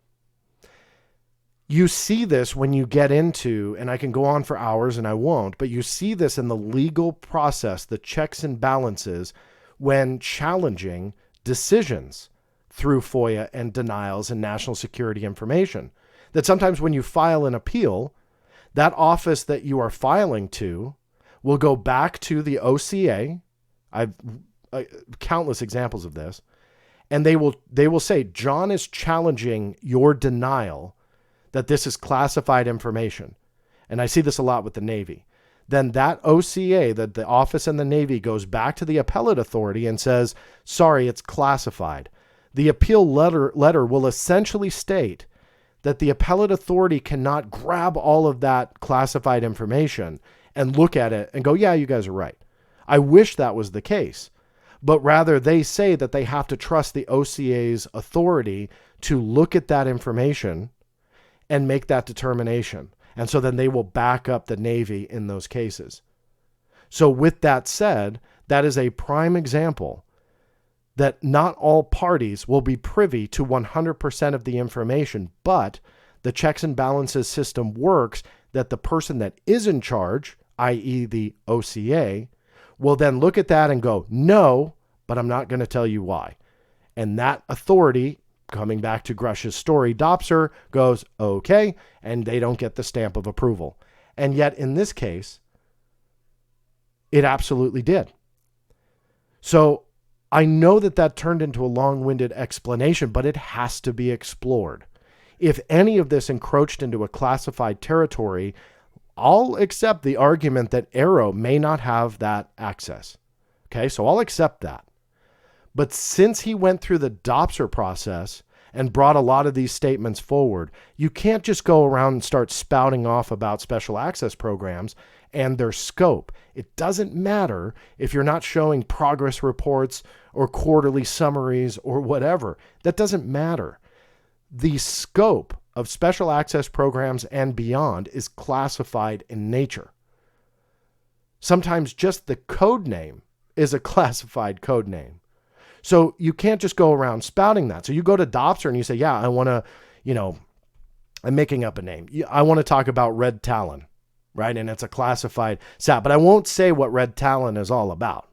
You see this when you get into, and I can go on for hours and I won't, but you see this in the legal process, the checks and balances when challenging decisions through FOIA and denials and national security information. That sometimes when you file an appeal, that office that you are filing to will go back to the OCA. I've countless examples of this. And they will say, John is challenging your denial that this is classified information. And I see this a lot with the Navy. Then that OCA, that the office in the Navy, goes back to the appellate authority and says, sorry, it's classified. The appeal letter will essentially state that the appellate authority cannot grab all of that classified information and look at it and go, yeah, you guys are right. I wish that was the case. But rather they say that they have to trust the OCA's authority to look at that information and make that determination. And so then they will back up the Navy in those cases. So with that said, that is a prime example that not all parties will be privy to 100% of the information, but the checks and balances system works that the person that is in charge, i.e. the OCA, will then look at that and go, no, but I'm not going to tell you why. And that authority, coming back to Grusch's story, Dopser, goes, okay, and they don't get the stamp of approval. And yet in this case, it absolutely did. So I know that turned into a long-winded explanation, but it has to be explored. If any of this encroached into a classified territory, I'll accept the argument that Arrow may not have that access. Okay, so I'll accept that. But since he went through the Dopser process and brought a lot of these statements forward, you can't just go around and start spouting off about special access programs and their scope. It doesn't matter if you're not showing progress reports or quarterly summaries or whatever. That doesn't matter. The scope of special access programs and beyond is classified in nature. Sometimes just the code name is a classified code name. So you can't just go around spouting that. So you go to Dopser and you say, yeah, I want to, I'm making up a name. I want to talk about Red Talon, right? And it's a classified sat, but I won't say what Red Talon is all about.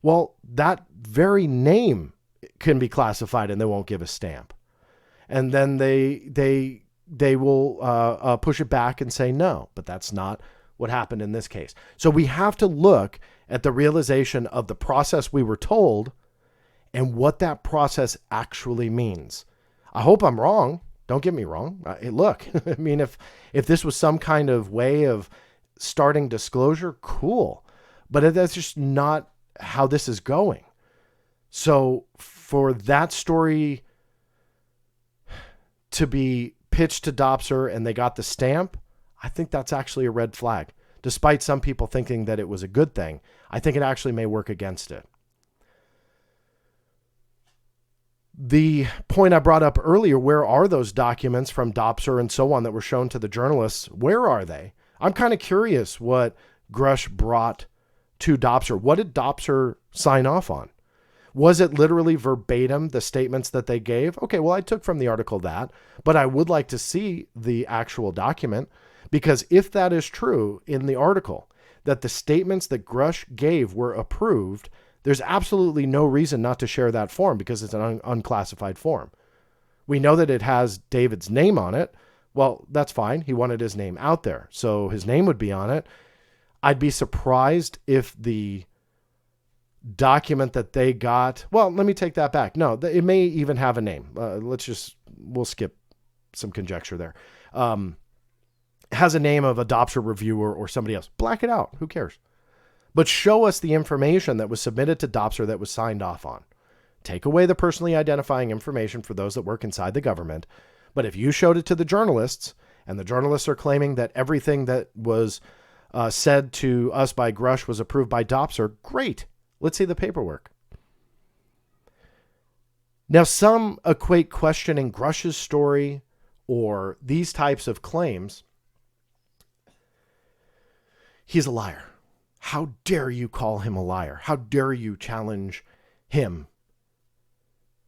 Well, that very name can be classified and they won't give a stamp. And then they will push it back and say no, but that's not what happened in this case. So we have to look at the realization of the process we were told and what that process actually means. I hope I'm wrong. Don't get me wrong. Look, I mean, if this was some kind of way of starting disclosure, cool. But that's just not how this is going. So for that story to be pitched to Dopser and they got the stamp, I think that's actually a red flag. Despite some people thinking that it was a good thing, I think it actually may work against it. The point I brought up earlier, where are those documents from Dopser and so on that were shown to the journalists? Where are they? I'm kind of curious what Grusch brought to Dopser. What did Dopser sign off on? Was it literally verbatim, the statements that they gave? Okay, well, I took from the article that, but I would like to see the actual document, because if that is true in the article, that the statements that Grusch gave were approved, there's absolutely no reason not to share that form because it's an unclassified form. We know that it has David's name on it. Well, that's fine. He wanted his name out there, so his name would be on it. I'd be surprised if the document that they got, well, let me take that back. No, it may even have a name. We'll skip some conjecture there. Has a name of a Dopser reviewer or somebody else. Black it out. Who cares? But show us the information that was submitted to Dopser that was signed off on. Take away the personally identifying information for those that work inside the government. But if you showed it to the journalists, and the journalists are claiming that everything that was said to us by Grusch was approved by Dopser, great. Let's see the paperwork. Now, some equate questioning Grusch's story or these types of claims. He's a liar. How dare you call him a liar? How dare you challenge him?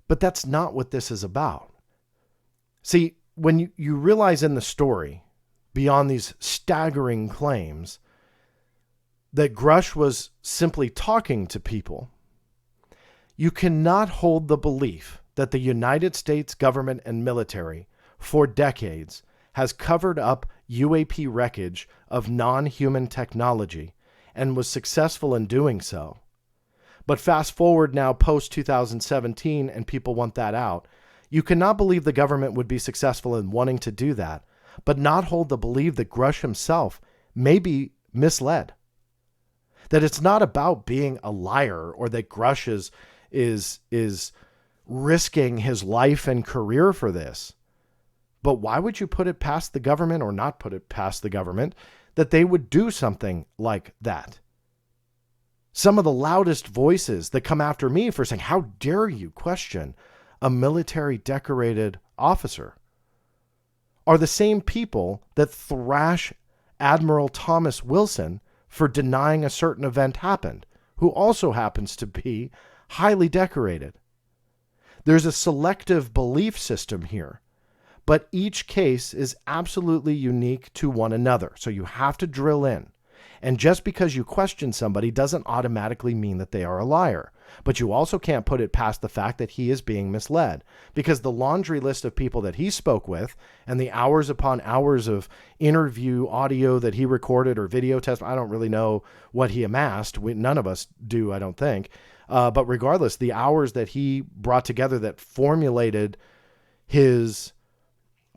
But that's not what this is about. See, when you realize in the story, beyond these staggering claims, that Grusch was simply talking to people, you cannot hold the belief that the United States government and military for decades has covered up UAP wreckage of non-human technology and was successful in doing so. But fast forward now post-2017 and people want that out. You cannot believe the government would be successful in wanting to do that, but not hold the belief that Grusch himself may be misled. That it's not about being a liar or that Grusch is risking his life and career for this. But why would you put it past the government, or not put it past the government, that they would do something like that? Some of the loudest voices that come after me for saying, how dare you question a military decorated officer, are the same people that thrash Admiral Thomas Wilson for denying a certain event happened, who also happens to be highly decorated. There's a selective belief system here, but each case is absolutely unique to one another. So you have to drill in. And just because you question somebody doesn't automatically mean that they are a liar. But you also can't put it past the fact that he is being misled, because the laundry list of people that he spoke with and the hours upon hours of interview audio that he recorded or video test, I don't really know what he amassed. None of us do, I don't think. But regardless, the hours that he brought together that formulated his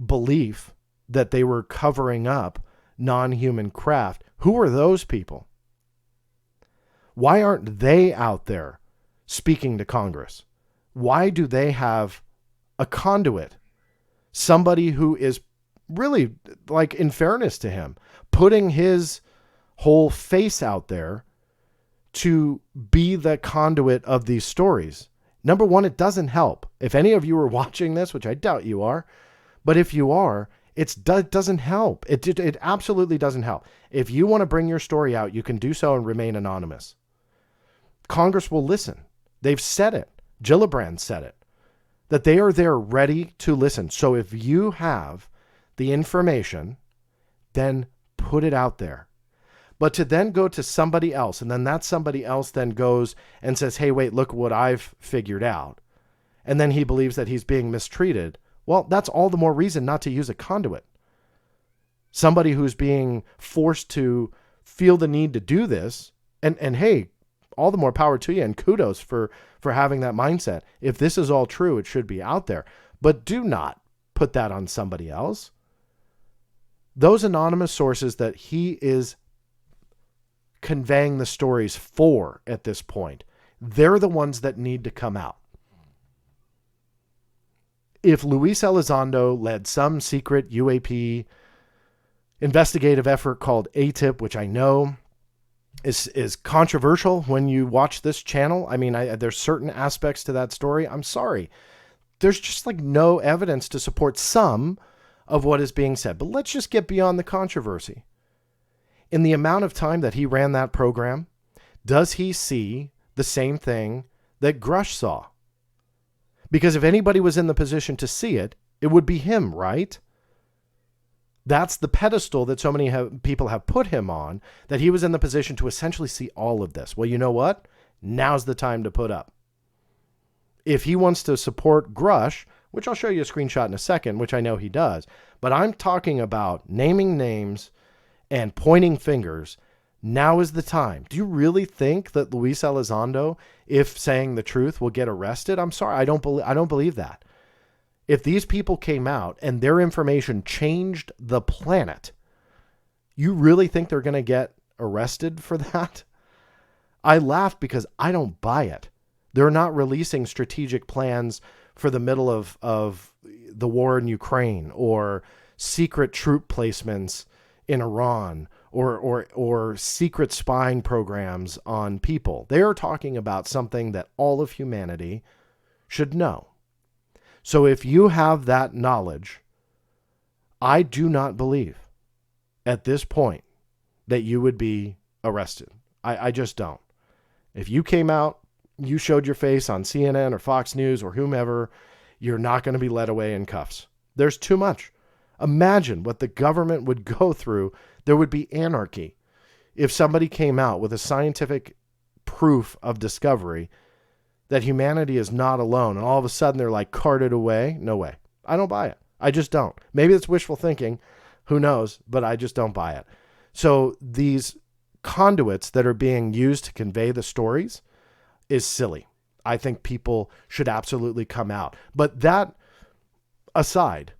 belief that they were covering up non-human craft. Who are those people? Why aren't they out there speaking to Congress? Why do they have a conduit? Somebody who is really, like, in fairness to him, putting his whole face out there to be the conduit of these stories. Number one, it doesn't help. If any of you are watching this, which I doubt you are, but if you are, it doesn't help. It absolutely doesn't help. If you want to bring your story out, you can do so and remain anonymous. Congress will listen. They've said it. Gillibrand said it. that they are there ready to listen. So if you have the information, then put it out there. But to then go to somebody else, and then that somebody else then goes and says, hey, wait, look what I've figured out. And then he believes that he's being mistreated. Well, that's all the more reason not to use a conduit. Somebody who's being forced to feel the need to do this, and hey, all the more power to you, and kudos for having that mindset. If this is all true, it should be out there. But do not put that on somebody else. Those anonymous sources that he is conveying the stories for at this point, they're the ones that need to come out. If Luis Elizondo led some secret UAP investigative effort called ATIP, which I know is controversial when you watch this channel. I mean, there's certain aspects to that story. I'm sorry. There's just like no evidence to support some of what is being said. But let's just get beyond the controversy. In the amount of time that he ran that program, does he see the same thing that Grusch saw? Because if anybody was in the position to see it, it would be him, right? That's the pedestal that so many people have put him on, that he was in the position to essentially see all of this. Well, you know what? Now's the time to put up. If he wants to support Grusch, which I'll show you a screenshot in a second, which I know he does, but I'm talking about naming names and pointing fingers. Now is the time. Do you really think that Luis Elizondo, if saying the truth, will get arrested? I'm sorry. I don't believe that. If these people came out and their information changed the planet, you really think they're going to get arrested for that? I laugh because I don't buy it. They're not releasing strategic plans for the middle of the war in Ukraine, or secret troop placements in Iran, or secret spying programs on people. They are talking about something that all of humanity should know. So if you have that knowledge, I do not believe at this point that you would be arrested. I just don't. If you came out, you showed your face on CNN or Fox News or whomever, you're not going to be led away in cuffs. There's too much. Imagine what the government would go through. There would be anarchy if somebody came out with a scientific proof of discovery that humanity is not alone, and all of a sudden they're like carted away. No way. I don't buy it. I just don't. Maybe it's wishful thinking. Who knows? But I just don't buy it. So these conduits that are being used to convey the stories is silly. I think people should absolutely come out. But that aside,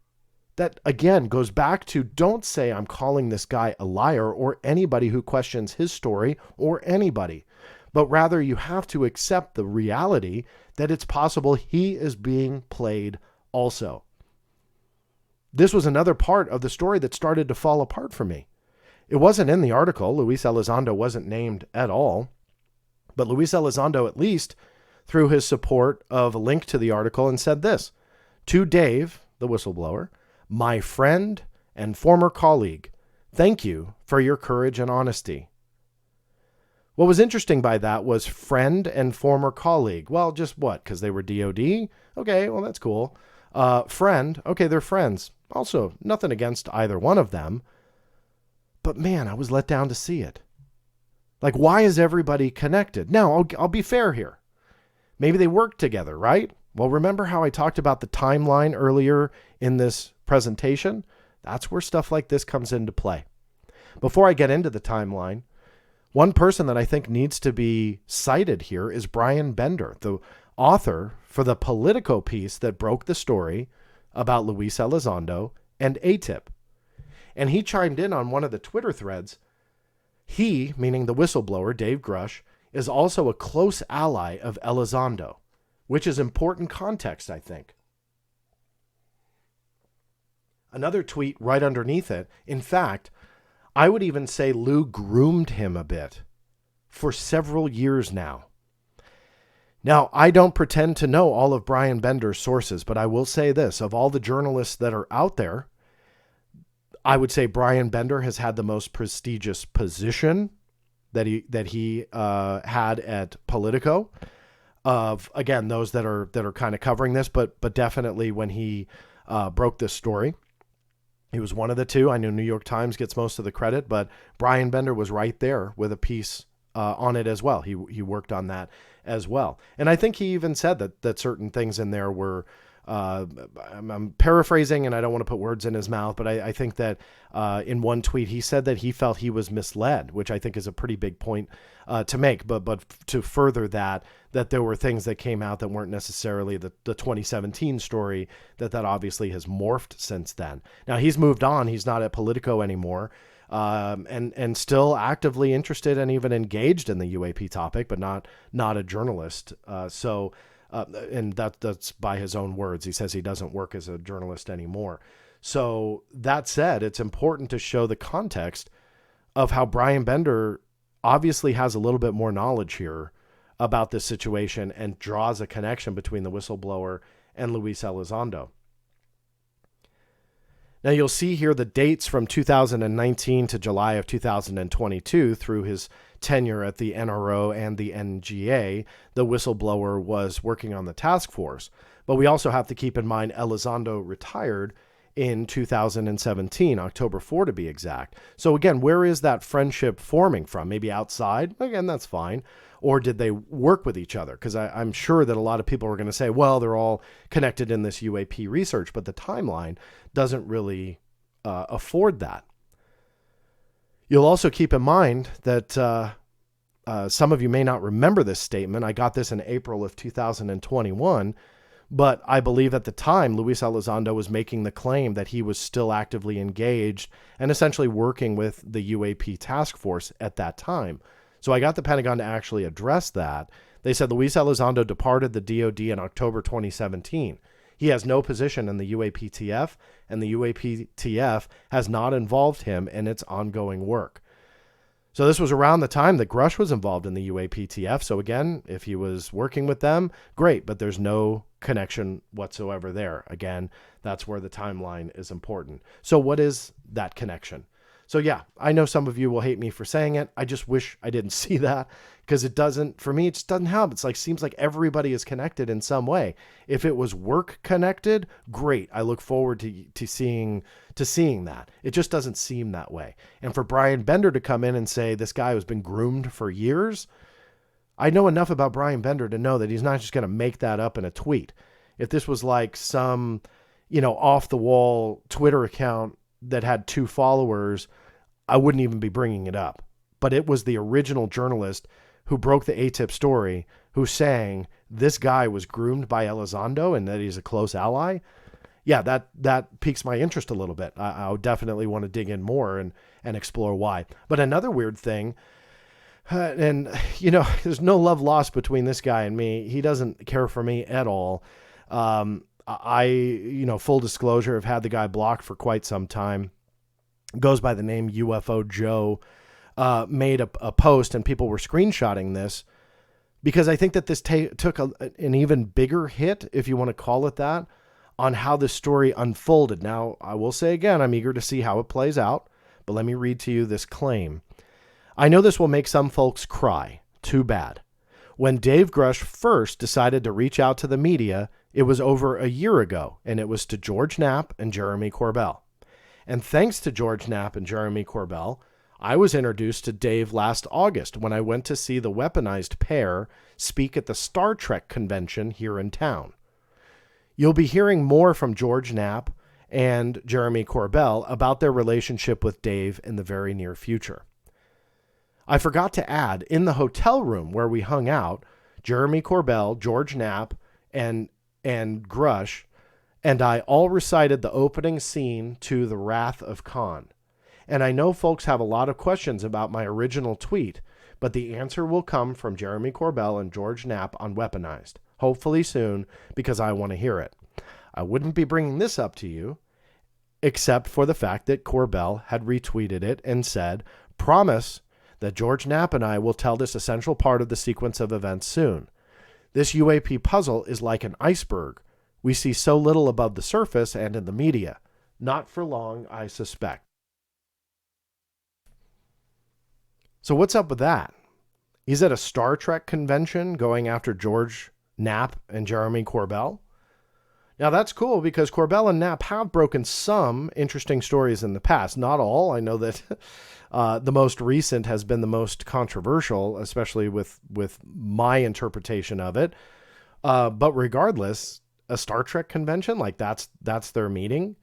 that again goes back to, don't say I'm calling this guy a liar or anybody who questions his story or anybody. But rather you have to accept the reality that it's possible he is being played also. This was another part of the story that started to fall apart for me. It wasn't in the article. Luis Elizondo wasn't named at all. But Luis Elizondo at least threw his support of a link to the article and said this: "To Dave, the whistleblower, my friend and former colleague, thank you for your courage and honesty." What was interesting by that was friend and former colleague. Well, just what? Because they were DOD? Okay, well, that's cool. Friend. Okay, they're friends. Also, nothing against either one of them. But man, I was let down to see it. Like, why is everybody connected? Now, I'll be fair here. Maybe they worked together, right? Well, remember how I talked about the timeline earlier in this presentation? That's where stuff like this comes into play. Before I get into the timeline, one person that I think needs to be cited here is Brian Bender, the author for the Politico piece that broke the story about Luis Elizondo and ATIP. And he chimed in on one of the Twitter threads. He, meaning the whistleblower, Dave Grusch, is also a close ally of Elizondo, which is important context, I think. Another tweet right underneath it. In fact, I would even say Lou groomed him a bit for several years now. Now, I don't pretend to know all of Brian Bender's sources, but I will say this: of all the journalists that are out there, I would say Brian Bender has had the most prestigious position that he had at Politico. of, again, those that are kind of covering this, but definitely when he broke this story, he was one of the two. I know New York Times gets most of the credit, but Brian Bender was right there with a piece on it as well. He worked on that as well. And I think he even said that certain things in there were, I'm paraphrasing and I don't want to put words in his mouth, but I think that in one tweet he said that he felt he was misled, which I think is a pretty big point to make. But to further that there were things that came out that weren't necessarily the 2017 story, that obviously has morphed since then. Now he's moved on. He's not at Politico anymore. And still actively interested and even engaged in the UAP topic, but not a journalist. And that's by his own words. He says he doesn't work as a journalist anymore. So that said, it's important to show the context of how Brian Bender obviously has a little bit more knowledge here about this situation and draws a connection between the whistleblower and Luis Elizondo. Now you'll see here the dates from 2019 to July of 2022 through his tenure at the NRO and the NGA. The whistleblower was working on the task force. But we also have to keep in mind Elizondo retired in 2017, October 4 to be exact. So again, where is that friendship forming from? Maybe outside? Again, that's fine. Or did they work with each other? Because I'm sure that a lot of people are going to say, well, they're all connected in this UAP research, but the timeline doesn't really afford that. You'll also keep in mind that some of you may not remember this statement. I got this in April of 2021, but I believe at the time, Luis Elizondo was making the claim that he was still actively engaged and essentially working with the UAP task force at that time. So I got the Pentagon to actually address that. They said Luis Elizondo departed the DoD in October 2017. He has no position in the UAPTF, and the UAPTF has not involved him in its ongoing work. So this was around the time that Grusch was involved in the UAPTF. So again, if he was working with them, great, but there's no connection whatsoever there. Again, that's where the timeline is important. So what is that connection? So yeah, I know some of you will hate me for saying it. I just wish I didn't see that, because it doesn't, for me, it just doesn't help. It's like, seems like everybody is connected in some way. If it was work connected, great. I look forward to seeing that. It just doesn't seem that way. And for Brian Bender to come in and say this guy has been groomed for years, I know enough about Brian Bender to know that he's not just going to make that up in a tweet. If this was like some, off the wall Twitter account that had 2 followers, I wouldn't even be bringing it up. But it was the original journalist who broke the ATIP story, who's saying this guy was groomed by Elizondo and that he's a close ally. Yeah, that piques my interest a little bit. I definitely want to dig in more and explore why. But another weird thing, and there's no love lost between this guy and me. He doesn't care for me at all. I full disclosure, have had the guy blocked for quite some time. Goes by the name UFO Joe, made a post, and people were screenshotting this because I think that this took an even bigger hit, if you want to call it that, on how this story unfolded. Now, I will say again, I'm eager to see how it plays out, but let me read to you this claim. I know this will make some folks cry. Too bad. When Dave Grusch first decided to reach out to the media, it was over a year ago, and it was to George Knapp and Jeremy Corbell. And thanks to George Knapp and Jeremy Corbell, I was introduced to Dave last August when I went to see the weaponized pair speak at the Star Trek convention here in town. You'll be hearing more from George Knapp and Jeremy Corbell about their relationship with Dave in the very near future. I forgot to add, in the hotel room where we hung out, Jeremy Corbell, George Knapp, and Grusch and I all recited the opening scene to The Wrath of Khan. And I know folks have a lot of questions about my original tweet, but the answer will come from Jeremy Corbell and George Knapp on Weaponized, hopefully soon, because I want to hear it. I wouldn't be bringing this up to you, except for the fact that Corbell had retweeted it and said, promise that George Knapp and I will tell this essential part of the sequence of events soon. This UAP puzzle is like an iceberg. We see so little above the surface and in the media. Not for long, I suspect. So what's up with that? He's at a Star Trek convention going after George Knapp and Jeremy Corbell. Now, that's cool because Corbell and Knapp have broken some interesting stories in the past. Not all. I know that the most recent has been the most controversial, especially with my interpretation of it. But regardless, a Star Trek convention, like that's their meeting.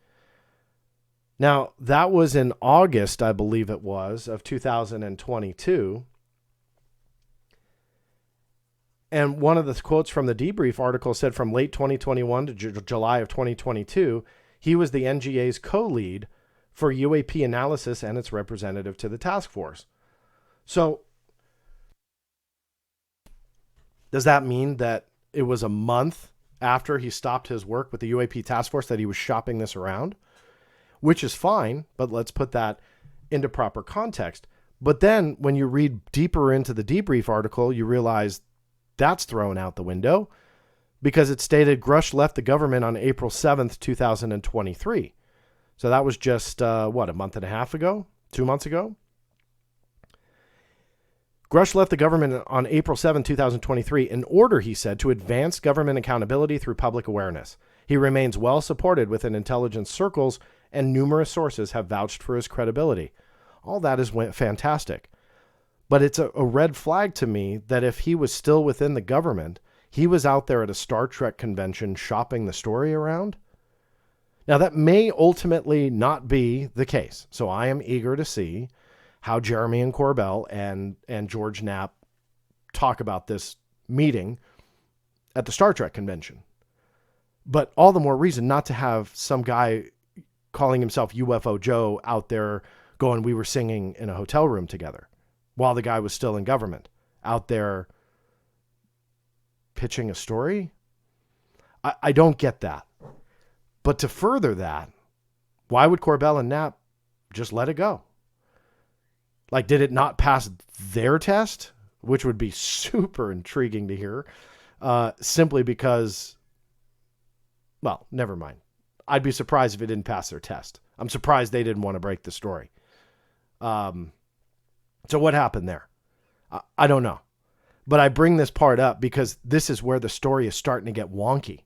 Now, that was in August, I believe it was, of 2022. And one of the quotes from the debrief article said from late 2021 to July of 2022, he was the NGA's co-lead for UAP analysis and its representative to the task force. So does that mean that it was a month after he stopped his work with the UAP task force that he was shopping this around? Which is fine, but let's put that into proper context. But then when you read deeper into the debrief article, you realize that's thrown out the window because it stated Grusch left the government on April 7th, 2023. So that was just, a month and a half ago? 2 months ago? Grusch left the government on April 7, 2023 in order, he said, to advance government accountability through public awareness. He remains well supported within intelligence circles and numerous sources have vouched for his credibility. All that is fantastic. But it's a red flag to me that if he was still within the government, he was out there at a Star Trek convention shopping the story around. Now, that may ultimately not be the case. So I am eager to see how Jeremy and Corbell and George Knapp talk about this meeting at the Star Trek convention. But all the more reason not to have some guy calling himself UFO Joe out there going, we were singing in a hotel room together while the guy was still in government, out there pitching a story. I don't get that. But to further that, why would Corbell and Knapp just let it go? Like, did it not pass their test? Which would be super intriguing to hear. Simply because, well, never mind. I'd be surprised if it didn't pass their test. I'm surprised they didn't want to break the story. So what happened there? I don't know. But I bring this part up because this is where the story is starting to get wonky.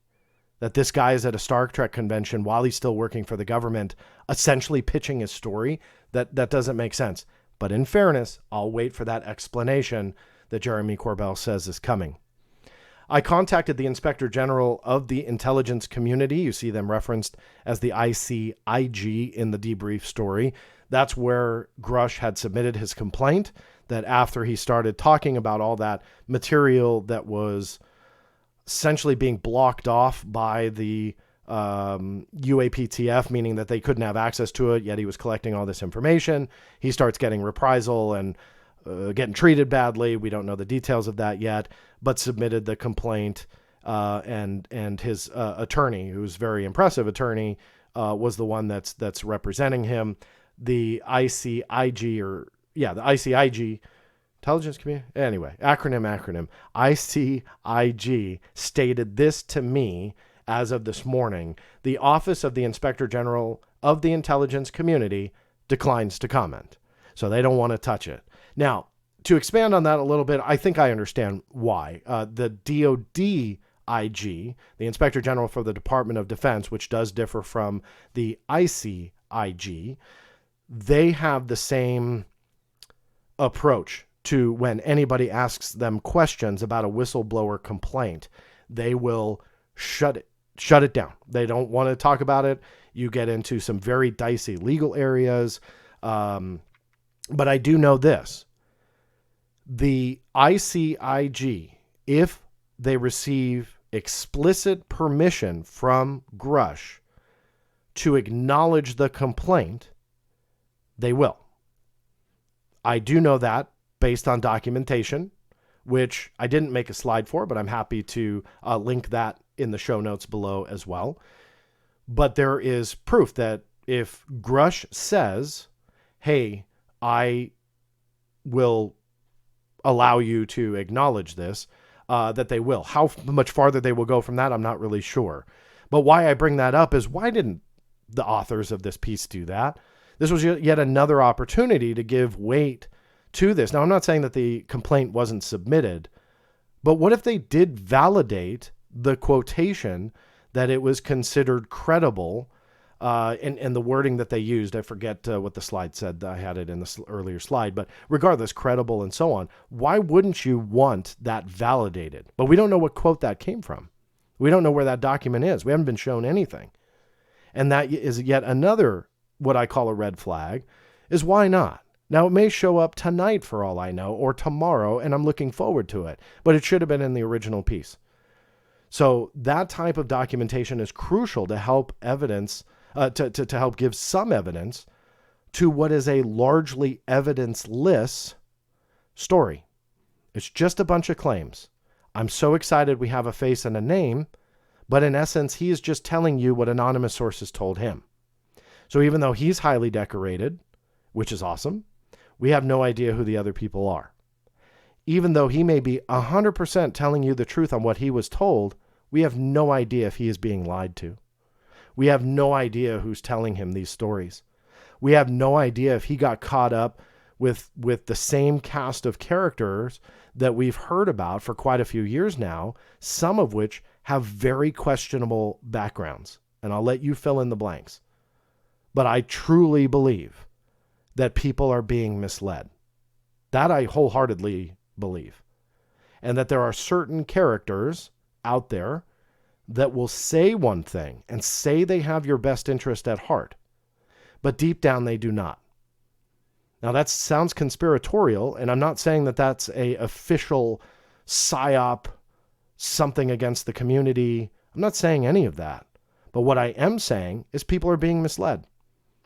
That this guy is at a Star Trek convention while he's still working for the government, essentially pitching his story. That doesn't make sense. But in fairness, I'll wait for that explanation that Jeremy Corbell says is coming. I contacted the Inspector General of the intelligence community. You see them referenced as the ICIG in the debrief story. That's where Grusch had submitted his complaint, that after he started talking about all that material that was essentially being blocked off by the UAPTF, meaning that they couldn't have access to it, yet he was collecting all this information. He starts getting reprisal and getting treated badly. We don't know the details of that yet, but submitted the complaint, and his attorney, who's a very impressive attorney, was the one that's representing him. The ICIG, the ICIG, Intelligence Community, anyway, acronym, ICIG stated this to me as of this morning. The Office of the Inspector General of the Intelligence Community declines to comment. So they don't want to touch it. Now, to expand on that a little bit, I think I understand why. The DOD IG, the Inspector General for the Department of Defense, which does differ from the ICIG, they have the same approach to when anybody asks them questions about a whistleblower complaint. They will shut it down. They don't want to talk about it. You get into some very dicey legal areas. But I do know this. The ICIG, if they receive explicit permission from Grusch to acknowledge the complaint, they will. I do know that based on documentation, which I didn't make a slide for, but I'm happy to link that in the show notes below as well. But there is proof that if Grusch says, hey, I will allow you to acknowledge this, that they will. How much farther they will go from that, I'm not really sure. But why I bring that up is, why didn't the authors of this piece do that? This was yet another opportunity to give weight to this. Now, I'm not saying that the complaint wasn't submitted, But what if they did validate the quotation that it was considered credible in the wording that they used? I forget what the slide said. I had it in the earlier slide, but regardless, credible and so on. Why wouldn't you want that validated? But we don't know what quote that came from. We don't know where that document is. We haven't been shown anything. And that is yet another, what I call a red flag, is why not? Now, it may show up tonight for all I know, or tomorrow, and I'm looking forward to it, but it should have been in the original piece. So that type of documentation is crucial to help evidence, to help give some evidence to what is a largely evidence-less story. It's just a bunch of claims. I'm so excited we have a face and a name, but in essence, he is just telling you what anonymous sources told him. So even though he's highly decorated, which is awesome, we have no idea who the other people are. Even though he may be 100% telling you the truth on what he was told, we have no idea if he is being lied to. We have no idea who's telling him these stories. We have no idea if he got caught up with the same cast of characters that we've heard about for quite a few years now, some of which have very questionable backgrounds. And I'll let you fill in the blanks. But I truly believe that people are being misled. That I wholeheartedly believe. And that there are certain characters out there that will say one thing and say they have your best interest at heart, but deep down they do not. Now that sounds conspiratorial, and I'm not saying that that's a official psyop, something against the community. I'm not saying any of that. But what I am saying is people are being misled.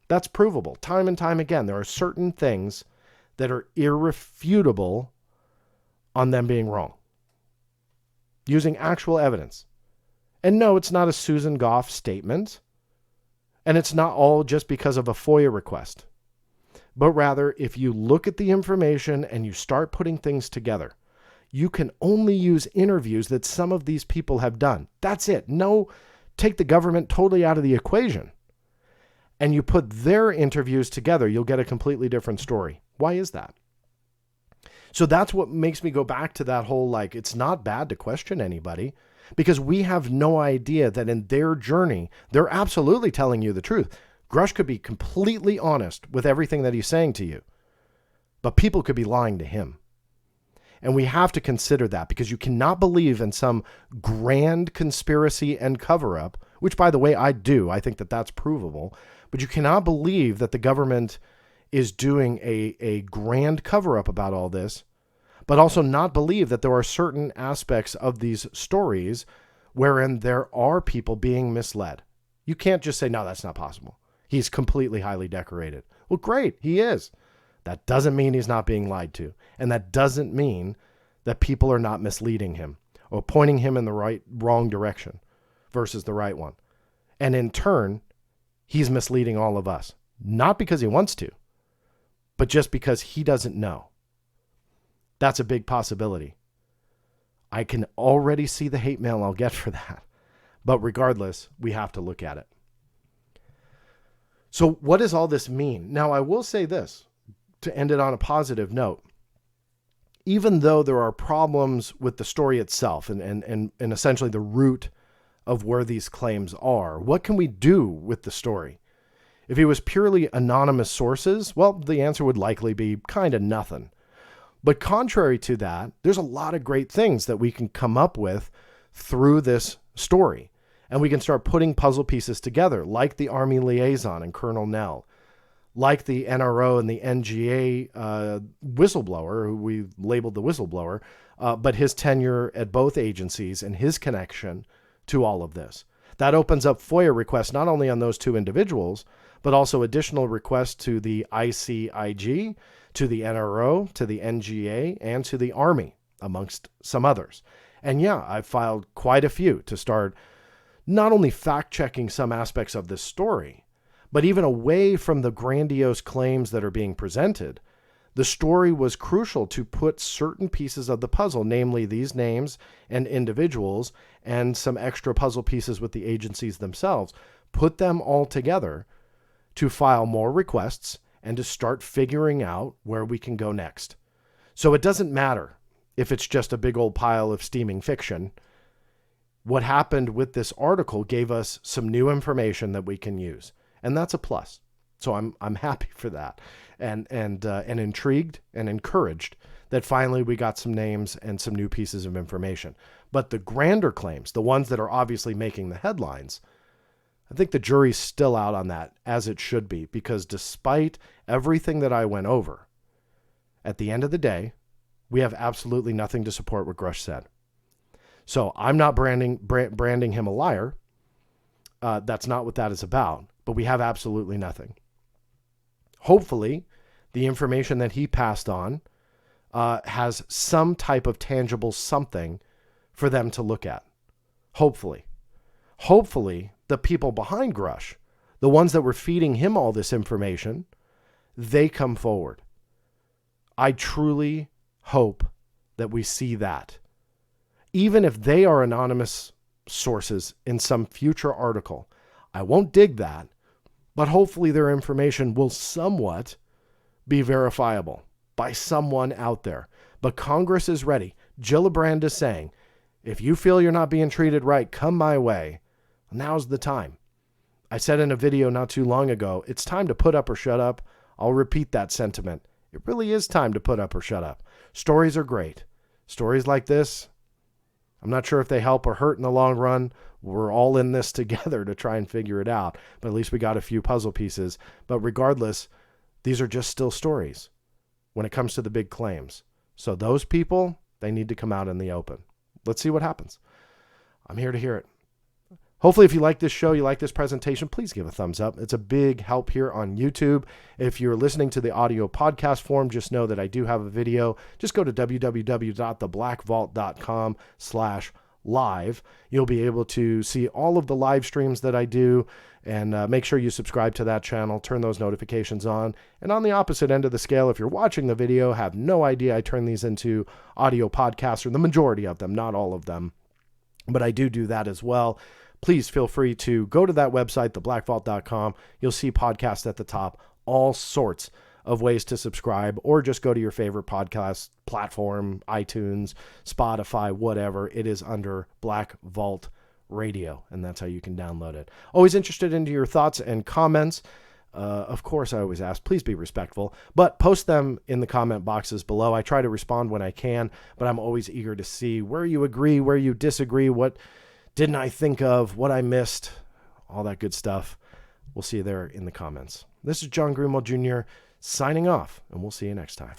That's provable time and time again. There are certain things that are irrefutable on them being wrong, using actual evidence. And no, it's not a Susan Goff statement, and it's not all just because of a FOIA request. But rather, if you look at the information and you start putting things together, you can only use interviews that some of these people have done. That's it. No, take the government totally out of the equation. And you put their interviews together, you'll get a completely different story. Why is that? So that's what makes me go back to that whole, it's not bad to question anybody, because we have no idea that in their journey, they're absolutely telling you the truth. Grusch could be completely honest with everything that he's saying to you, but people could be lying to him. And we have to consider that, because you cannot believe in some grand conspiracy and cover-up, which, by the way, I do. I think that that's provable. But you cannot believe that the government is doing a grand cover-up about all this, but also not believe that there are certain aspects of these stories wherein there are people being misled. You can't just say, no, that's not possible. He's completely highly decorated. Well, great, he is. That doesn't mean he's not being lied to. And that doesn't mean that people are not misleading him or pointing him in the wrong direction versus the right one. And in turn, he's misleading all of us. Not because he wants to, but just because he doesn't know. That's a big possibility. I can already see the hate mail I'll get for that. But regardless, we have to look at it. So what does all this mean? Now, I will say this, to end it on a positive note. Even though there are problems with the story itself and essentially the root of where these claims are, what can we do with the story? If it was purely anonymous sources, well, the answer would likely be kind of nothing. But contrary to that, there's a lot of great things that we can come up with through this story. And we can start putting puzzle pieces together, like the Army liaison and Colonel Nell, like the NRO and the NGA whistleblower, who we labeled the whistleblower, but his tenure at both agencies and his connection to all of this. That opens up FOIA requests not only on those two individuals, but also additional requests to the ICIG, to the NRO, to the NGA, and to the Army, amongst some others. And yeah, I've filed quite a few to start not only fact-checking some aspects of this story, but even away from the grandiose claims that are being presented, the story was crucial to put certain pieces of the puzzle, namely these names and individuals, and some extra puzzle pieces with the agencies themselves, put them all together to file more requests and to start figuring out where we can go next. So it doesn't matter if it's just a big old pile of steaming fiction. What happened with this article gave us some new information that we can use, and that's a plus. So I'm happy for that, and intrigued and encouraged that finally we got some names and some new pieces of information. But the grander claims, the ones that are obviously making the headlines, I think the jury's still out on that, as it should be, because despite everything that I went over, at the end of the day, we have absolutely nothing to support what Grusch said. So I'm not branding him a liar. That's not what that is about, but we have absolutely nothing. Hopefully, the information that he passed on has some type of tangible something for them to look at. Hopefully, the people behind Grusch, the ones that were feeding him all this information, they come forward. I truly hope that we see that. Even if they are anonymous sources in some future article, I won't dig that, but hopefully their information will somewhat be verifiable by someone out there. But Congress is ready. Gillibrand is saying, if you feel you're not being treated right, come my way. Now's the time. I said in a video not too long ago, it's time to put up or shut up. I'll repeat that sentiment. It really is time to put up or shut up. Stories are great. Stories like this, I'm not sure if they help or hurt in the long run. We're all in this together to try and figure it out. But at least we got a few puzzle pieces. But regardless, these are just still stories when it comes to the big claims. So those people, they need to come out in the open. Let's see what happens. I'm here to hear it. Hopefully, if you like this show, you like this presentation, please give a thumbs up. It's a big help here on YouTube. If you're listening to the audio podcast form, just know that I do have a video. Just go to www.theblackvault.com/live. You'll be able to see all of the live streams that I do, and make sure you subscribe to that channel, turn those notifications on. And on the opposite end of the scale, if you're watching the video, have no idea I turn these into audio podcasts, or the majority of them, not all of them, but I do that as well. Please feel free to go to that website, theblackvault.com. You'll see podcasts at the top, all sorts of ways to subscribe, or just go to your favorite podcast platform, iTunes, Spotify, whatever. It is under Black Vault Radio, and that's how you can download it. Always interested into your thoughts and comments. Of course, I always ask, please be respectful, but post them in the comment boxes below. I try to respond when I can, but I'm always eager to see where you agree, where you disagree, what didn't I think of, what I missed, all that good stuff. We'll see you there in the comments. This is John Greenewald Jr. signing off, and we'll see you next time.